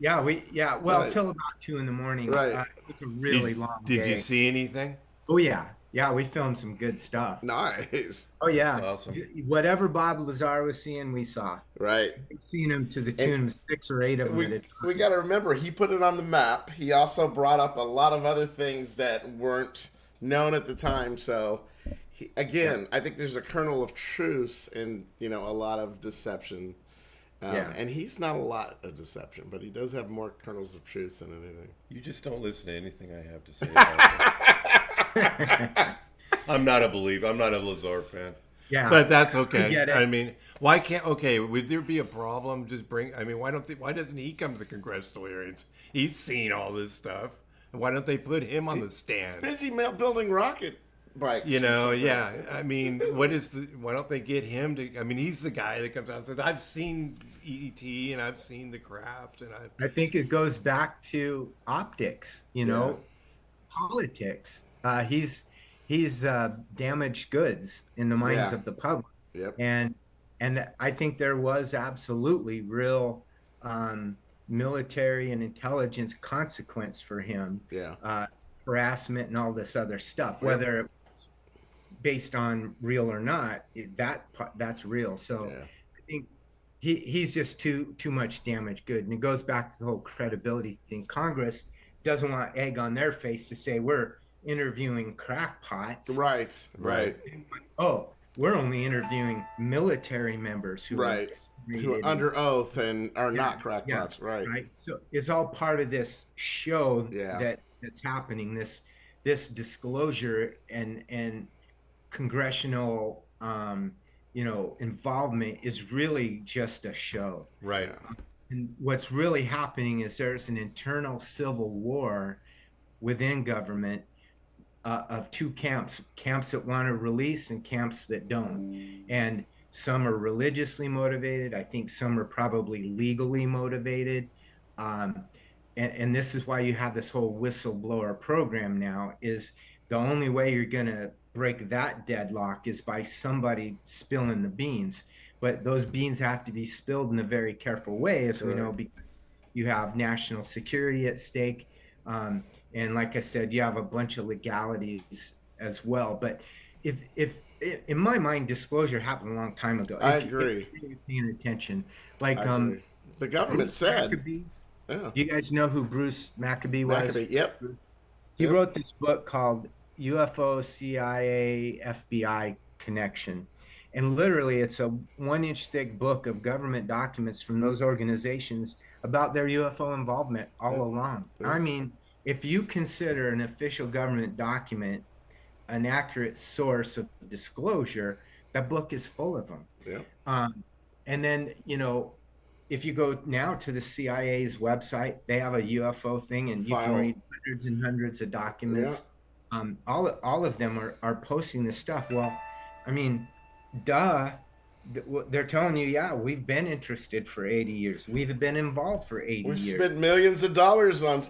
Well, till about 2 a.m. Right. It's a really long day. Did you see anything? Oh, yeah. Yeah, we filmed some good stuff. Nice. Oh yeah, That's awesome. whatever Bob Lazar was seeing, we saw. Right. We've seen him to the And tune of 6 or 8 of them at a we time. got to remember, he put it on the map. He also brought up a lot of other things that weren't known at the time. So, again, I think there's a kernel of truth and a lot of deception. And he's not a lot of deception, but he does have more kernels of truth than anything. You just don't listen to anything I have to say about it. I'm not a believer. I'm not a Lazar fan. Yeah, But that's okay. I get it. I mean, why can't? Okay, would there be a problem? Just bring. I mean, why doesn't he come to the congressional hearings? He's seen all this stuff. Why don't they put him on the stand? Busy building rocket bikes. Yeah. I mean, why don't they get him to? I mean, he's the guy that comes out and says, "I've seen ET and I've seen the craft," and I think it goes back to optics, politics. He's damaged goods in the minds of the public. Yep. And I think there was absolutely real military and intelligence consequence for him. Yeah. Harassment and all this other stuff, whether it was based on real or not, that's real. So I think he's just too much damaged good. And it goes back to the whole credibility thing. Congress doesn't want egg on their face to say we're interviewing crackpots. Right. Oh, we're only interviewing military members who are under oath and are not crackpots. Right. So it's all part of this show that's happening. This disclosure and congressional involvement is really just a show. right. And what's really happening is there's an internal civil war within government of two camps that want to release and camps that don't. And some are religiously motivated. I think some are probably legally motivated. And this is why you have this whole whistleblower program now, is the only way you're going to break that deadlock is by somebody spilling the beans. But those beans have to be spilled in a very careful way, as we know, because you have national security at stake. And like I said, you have a bunch of legalities as well. But if in my mind, disclosure happened a long time ago. I agree. If you're paying attention, like the government said. Maccabee, do you guys know who Bruce Maccabee was? Yep. He wrote this book called UFO, CIA, FBI Connection. And literally, it's a 1-inch thick book of government documents from those organizations about their UFO involvement all along. I mean, if you consider an official government document an accurate source of disclosure, that book is full of them. Yeah. And then, if you go now to the CIA's website, they have a UFO thing, and you can read hundreds and hundreds of documents. Yeah. All of them are posting this stuff. Well, I mean, they're telling you, we've been interested for 80 years. We've been involved for 80 years. We've spent millions of dollars on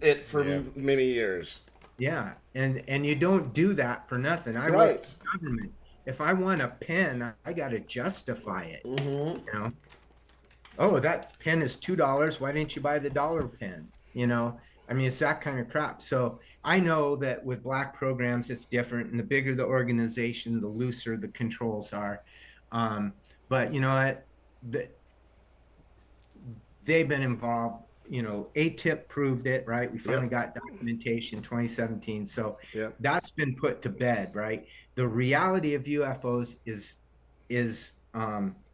it for many years. Yeah, and you don't do that for nothing. I work for the government. If I want a pen, I got to justify it. Mm-hmm. Oh, that pen is $2. Why didn't you buy the dollar pen? I mean, it's that kind of crap. So I know that with black programs, it's different. And the bigger the organization, the looser the controls are. But you know what? They've been involved. ATIP proved it, right? We finally got documentation 2017. So that's been put to bed, right? The reality of UFOs is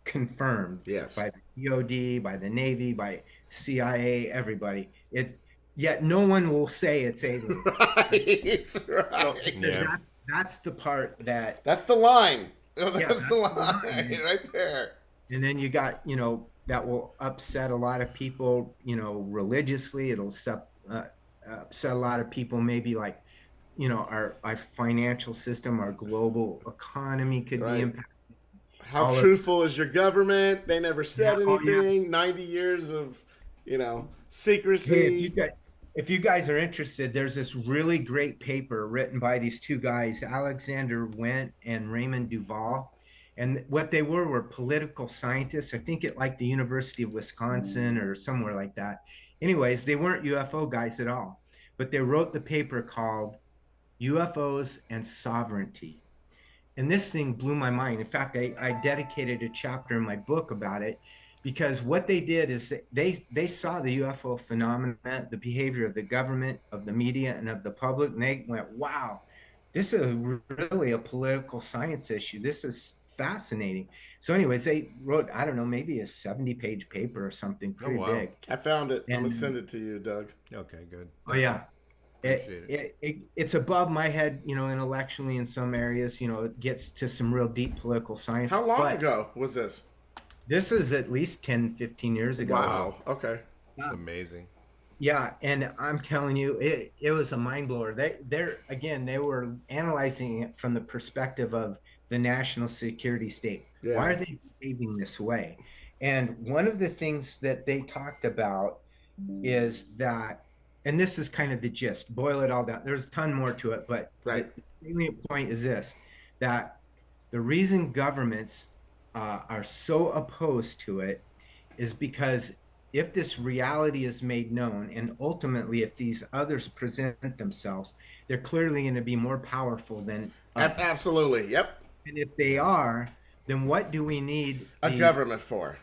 confirmed by the DOD, by the Navy, by CIA, everybody. Yet no one will say it's alien. Right. So, that's the part that's the line. That's the line right there. And then you got, that will upset a lot of people, religiously. It'll upset a lot of people, maybe like, our financial system, our global economy could be impacted. How truthful is your government? They never said anything. 90 years of, secrecy. Hey, if you guys are interested, there's this really great paper written by these two guys, Alexander Wendt and Raymond Duval. And what they were political scientists. I think at like the University of Wisconsin or somewhere like that. Anyways, they weren't UFO guys at all. But they wrote the paper called UFOs and sovereignty. And this thing blew my mind. In fact, I dedicated a chapter in my book about it, because what they did is they saw the UFO phenomena, the behavior of the government, of the media, and of the public, and they went, wow, this is really a political science issue. This is fascinating. So anyways, they wrote, I don't know, maybe a 70-page paper or something pretty big. I found it. I'm And, going to send it to you, Doug. Okay, good. oh yeah. Appreciate It's above my head, intellectually in some areas. It gets to some real deep political science. How long ago was this? This is at least 10, 15 years ago. Wow. Okay. It's amazing. Yeah, and I'm telling you, it was a mind blower. They were analyzing it from the perspective of the national security state. Yeah. Why are they behaving this way? And one of the things that they talked about is that, and this is kind of the gist, boil it all down. There's a ton more to it, but right. The salient point is this, that the reason governments are so opposed to it is because if this reality is made known, and ultimately if these others present themselves, they're clearly going to be more powerful than us. Absolutely. Yep. And if they are, then what do we need a government for?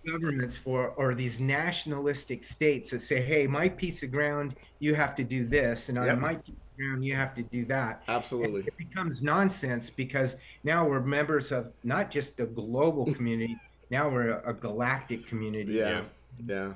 Governments for, or these nationalistic states that say, hey, my piece of ground, you have to do this, and on my piece of ground, you have to do that. Absolutely. And it becomes nonsense, because now we're members of not just the global community, now we're a galactic community. Yeah. Yeah.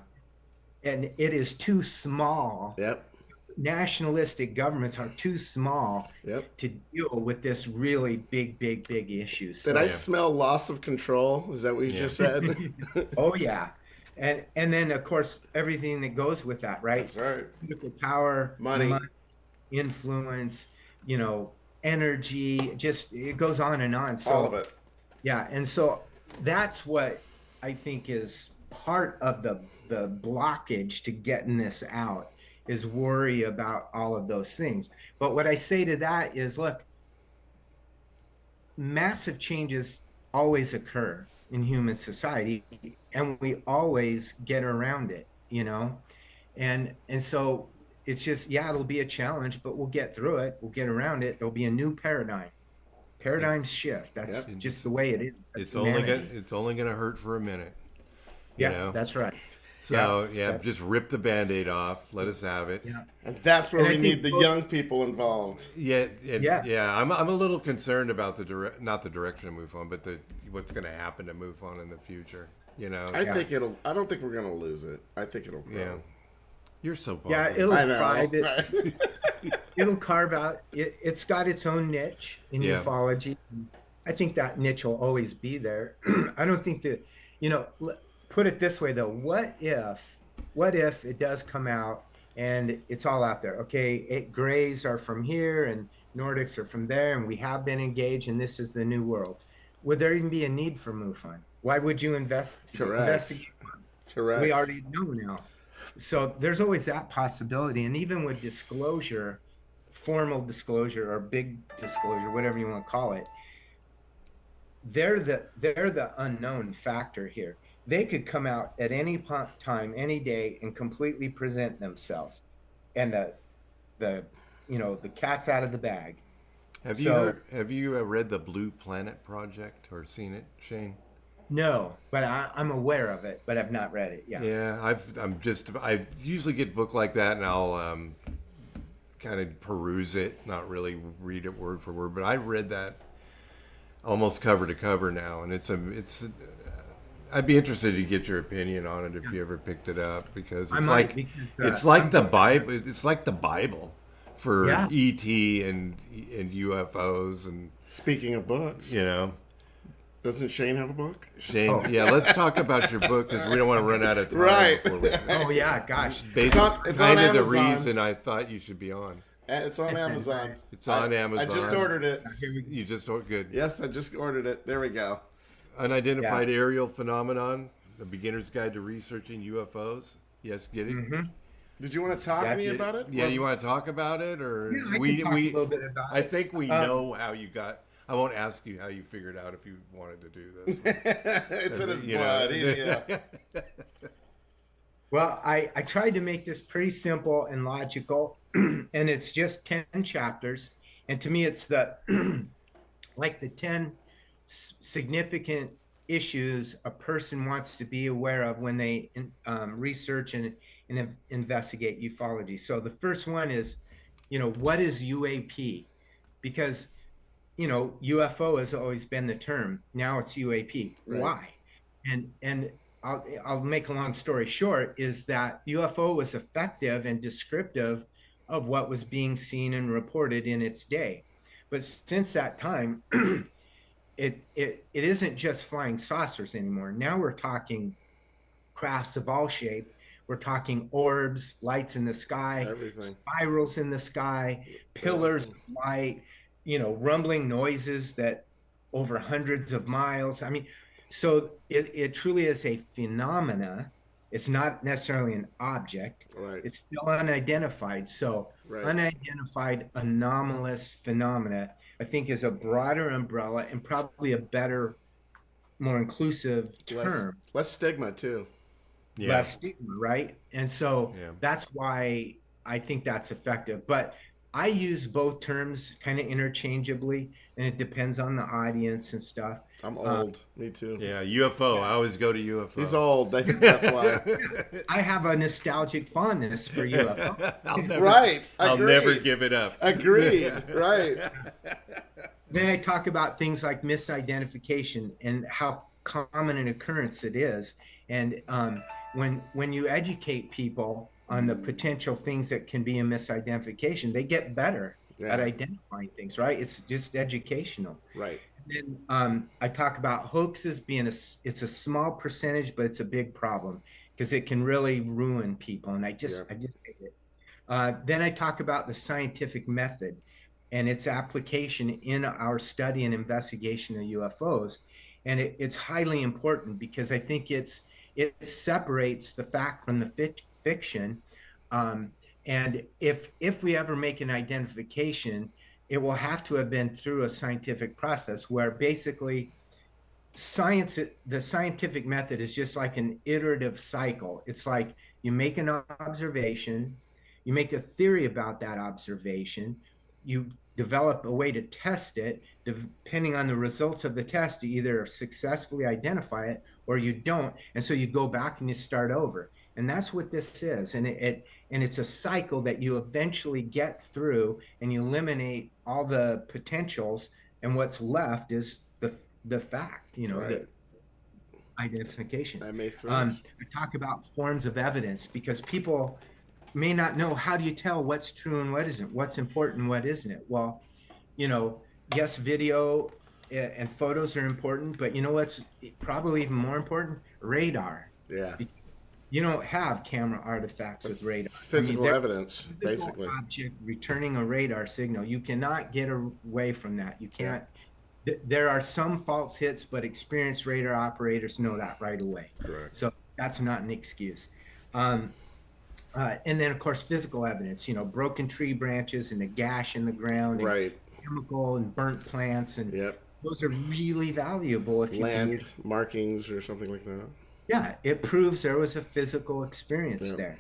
And it is too small. Yep. Nationalistic governments are too small to deal with this really big issue. So, did I smell loss of control? Is that what you just said? Oh yeah. And then of course everything that goes with that, right? That's right. Political power, money, influence, energy, just it goes on and on. So all of it. Yeah, and so that's what I think is part of the blockage to getting this out, is worry about all of those things. But what I say to that is, look, massive changes always occur in human society, and we always get around it, and so it's just, it'll be a challenge, but we'll get through it. We'll get around it. There'll be a new paradigm shift. That's just the way it is. It's only gonna hurt for a minute. You know? That's right. So just rip the Band-Aid off. Let us have it. Yeah. And that's where we need the young people involved. I'm a little concerned about not the direction of MUFON, but what's going to happen to MUFON in the future. I don't think we're going to lose it. I think it'll grow. Yeah. You're so positive. Yeah, it'll thrive. It'll carve out. It's got its own niche in ufology. I think that niche will always be there. I don't think that, put it this way though, what if it does come out and it's all out there? Okay, Greys are from here and Nordics are from there, and we have been engaged, and this is the new world. Would there even be a need for MUFON? Why would you investigate? Correct. We already know now. So there's always that possibility. And even with disclosure, formal disclosure or big disclosure, whatever you want to call it, they're the unknown factor here. They could come out at any time, any day, and completely present themselves, and the cat's out of the bag. Have you read the Blue Planet Project or seen it, Shane? No, but I'm aware of it, but I've not read it. Yeah, I usually get a book like that, and I'll kind of peruse it, not really read it word for word. But I read that almost cover to cover now, and it's. I'd be interested to get your opinion on it if you ever picked it up, because it's like the Bible. It's like the Bible for ET and UFOs. And speaking of books, doesn't Shane have a book? Shane, let's talk about your book, because we don't want to run out of time. Right. Oh yeah, gosh. It's on Amazon. The reason I thought you should be on. It's on Amazon. It's on Amazon. I just ordered it. You just ordered good. Yes, I just ordered it. There we go. Unidentified aerial phenomenon: A Beginner's Guide to Researching UFOs. Yes, get it. Mm-hmm. Did you want to talk to me about it? Yeah, you want to talk about it, or I can talk a little bit about it. I think we know how you got. I won't ask you how you figured out if you wanted to do this. It's in his blood. Well, I tried to make this pretty simple and logical, and it's just 10 chapters. And to me, it's the like the 10 significant issues a person wants to be aware of when they research and investigate ufology. So the first one is, what is UAP? Because, UFO has always been the term. Now it's UAP. Right. Why? And I'll make a long story short, is that UFO was effective and descriptive of what was being seen and reported in its day. But since that time, it isn't just flying saucers anymore. Now we're talking crafts of all shape. We're talking orbs, lights in the sky, Everything. spirals in the sky, pillars of light, rumbling noises that over hundreds of miles. I mean, so it truly is a phenomena. It's not necessarily an object. Right. It's still unidentified. So Right. unidentified anomalous phenomena, I think, is a broader umbrella and probably a better, more inclusive term. Less stigma too. Yeah. Less stigma, right? And so Yeah. that's why I think that's effective. But I use both terms kind of interchangeably, and it depends on the audience and stuff. I'm old. Me too. Yeah, UFO. I always go to UFO. He's old. I think that's why. I have a nostalgic fondness for UFO. Right. I'll Agreed. never give it up. Agreed. Right. Then I talk about things like misidentification and how common an occurrence it is. And when you educate people on the potential things that can be a misidentification, they get better at identifying things, right? It's just educational. Right. And then I talk about hoaxes being it's a small percentage, but it's a big problem because it can really ruin people. And I just hate it. Then I talk about the scientific method and its application in our study and investigation of UFOs. And it's highly important because I think it separates the fact from the fiction. And if we ever make an identification, it will have to have been through a scientific process where basically the scientific method is just like an iterative cycle. It's like you make an observation, you make a theory about that observation, you develop a way to test it. Depending on the results of the test, you either successfully identify it or you don't. And so you go back and you start over. And that's what this is. And it's a cycle that you eventually get through and you eliminate all the potentials. And what's left is the fact, the identification. That makes sense. I talk about forms of evidence because people may not know, how do you tell what's true and what isn't, what's important and what isn't it? Well, yes, video and photos are important, but what's probably even more important? Radar. Yeah. You don't have camera artifacts with radar. Physical evidence, basically. Object returning a radar signal. You cannot get away from that. You can't. There are some false hits, but experienced radar operators know that right away. Correct. So that's not an excuse. And then, of course, physical evidence. Broken tree branches and a gash in the ground. And right. Chemical and burnt plants, and those are really valuable if you land markings or something like that. Yeah, it proves there was a physical experience there.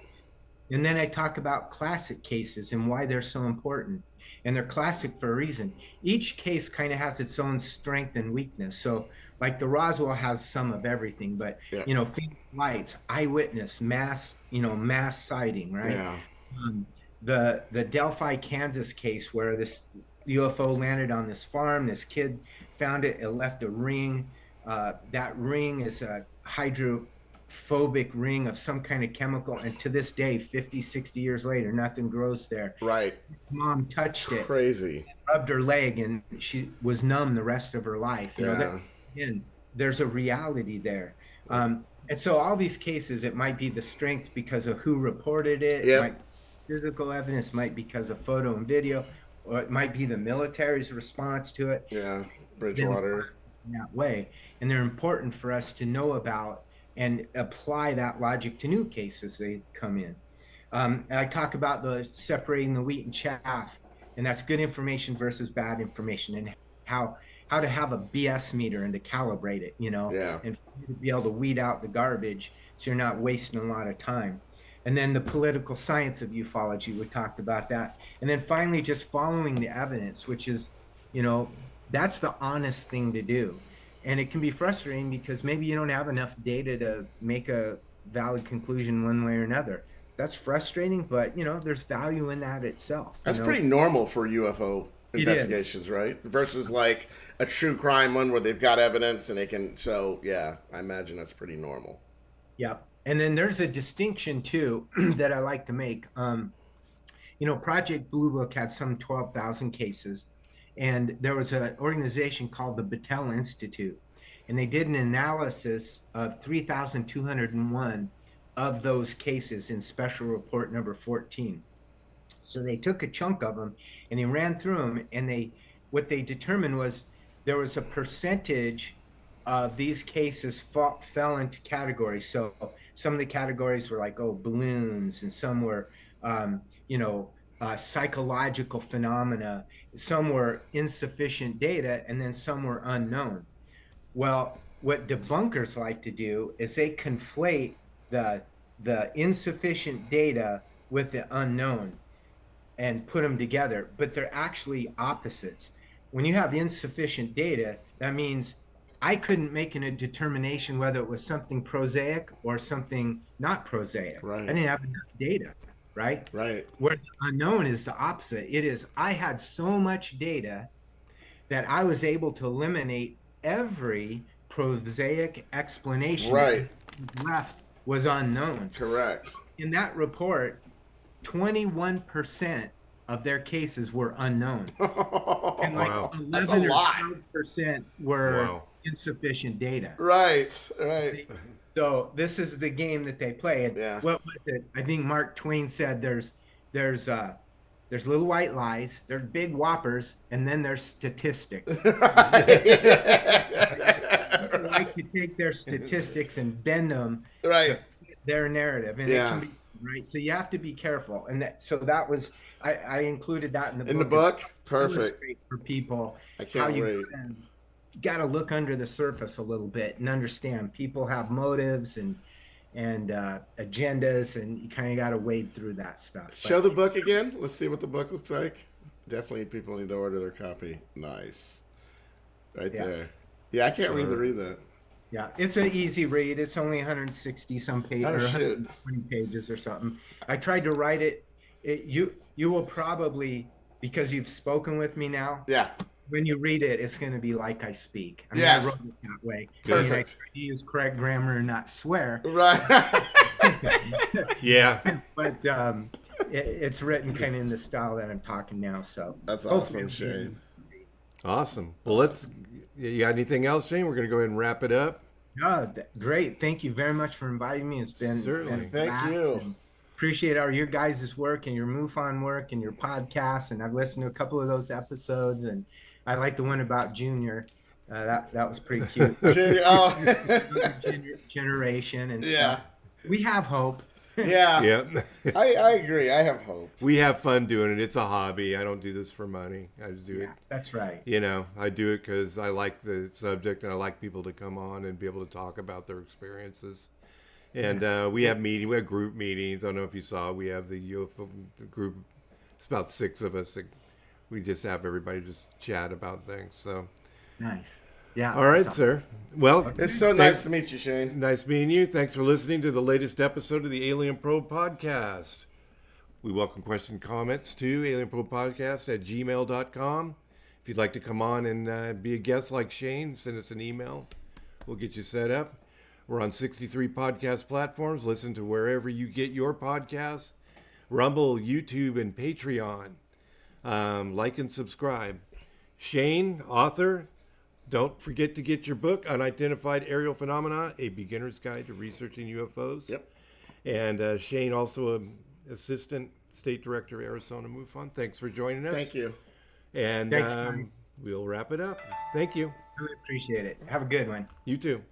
And then I talk about classic cases and why they're so important. And they're classic for a reason. Each case kind of has its own strength and weakness. So like the Roswell has some of everything, but Phoenix Lights, eyewitness, mass sighting, right? Yeah. The Delphi, Kansas case where this UFO landed on this farm, this kid found it, it left a ring. That ring is a hydrophobic ring of some kind of chemical, and to this day, 50, 60 years later, nothing grows there. Right. Mom touched it. Crazy. Rubbed her leg, and she was numb the rest of her life. And there's a reality there. And so all these cases, it might be the strength because of who reported it. It might be physical evidence, might be because of photo and video, or it might be the military's response to it. Yeah, Bridgewater. In that way, and they're important for us to know about and apply that logic to new cases they come in. And I talk about the separating the wheat and chaff, and that's good information versus bad information, and how to have a BS meter and to calibrate it, and to be able to weed out the garbage so you're not wasting a lot of time. And then the political science of ufology, we talked about that. And then finally, just following the evidence, which is, that's the honest thing to do. And it can be frustrating because maybe you don't have enough data to make a valid conclusion one way or another. That's frustrating, but there's value in that itself. That's pretty normal for UFO investigations, right? Versus like a true crime one where they've got evidence and they can. So yeah, I imagine that's pretty normal. Yeah. And then there's a distinction too that I like to make. Project Blue Book had some 12,000 cases, and there was an organization called the Battelle Institute, and they did an analysis of 3,201 of those cases in special report number 14. So they took a chunk of them and they ran through them, and what they determined was there was a percentage of these cases fell into categories. So some of the categories were like, balloons, and some were, psychological phenomena, some were insufficient data, and then some were unknown. Well, what debunkers like to do is they conflate the insufficient data with the unknown and put them together, but they're actually opposites. When you have insufficient data, that means I couldn't make a determination whether it was something prosaic or something not prosaic. Right. I didn't have enough data, right? Right. Where the unknown is the opposite. It is, I had so much data that I was able to eliminate every prosaic explanation. Right. What was left was unknown. Correct. In that report, 21% of their cases were unknown. And like Wow. 11 or 12% were insufficient data. Right. So this is the game that they play. And what was it? I think Mark Twain said there's little white lies, there's big whoppers, and then there's statistics. People like to take their statistics and bend them to fit their narrative, and it can be right. So you have to be careful, and that was I included that in the book. In the book, perfect for people. I can't wait. Got to look under the surface a little bit and understand people have motives and agendas, and you kind of got to wade through that stuff. Show the book again. Let's see what the book looks like. Definitely people need to order their copy. Nice. Right there. Yeah, I can't read that. Yeah, it's an easy read. It's only 160 some pages, or 120 pages or something. I tried to write it. You will probably, because you've spoken with me now. Yeah. When you read it, it's going to be like I speak. I mean, I wrote it that way. Perfect. I try to use correct grammar and not swear. Right. Yeah. But it's written kind of in the style that I'm talking now. So that's awesome, Shane. Awesome. Well, you got anything else, Shane? We're going to go ahead and wrap it up. Great. Thank you very much for inviting me. It's been certainly. Thank you. Appreciate your guys' work and your MUFON work and your podcast. And I've listened to a couple of those episodes, and I like the one about Junior. That was pretty cute. Generation and stuff. We have hope. Yeah. I agree. I have hope. We have fun doing it. It's a hobby. I don't do this for money. I just do it. That's right. I do it because I like the subject and I like people to come on and be able to talk about their experiences. And we have meetings. We have group meetings. I don't know if you saw. We have the UFO group. It's about 6 of us. We just have everybody just chat about things. So nice. Yeah. All right, sir. Well, it's so nice to meet you, Shane. Nice meeting you. Thanks for listening to the latest episode of the Alien Probe Podcast. We welcome questions and comments to alienprobepodcast@gmail.com. If you'd like to come on and be a guest like Shane, send us an email. We'll get you set up. We're on 63 podcast platforms. Listen to wherever you get your podcasts. Rumble, YouTube, and Patreon. Like and subscribe. Shane, author, don't forget to get your book, Unidentified Aerial Phenomena, A Beginner's Guide to Researching UFOs. Yep. And Shane, also Assistant State Director, Arizona MUFON. Thanks for joining us. Thank you. And thanks, guys. We'll wrap it up. Thank you. Really appreciate it. Have a good one. You too.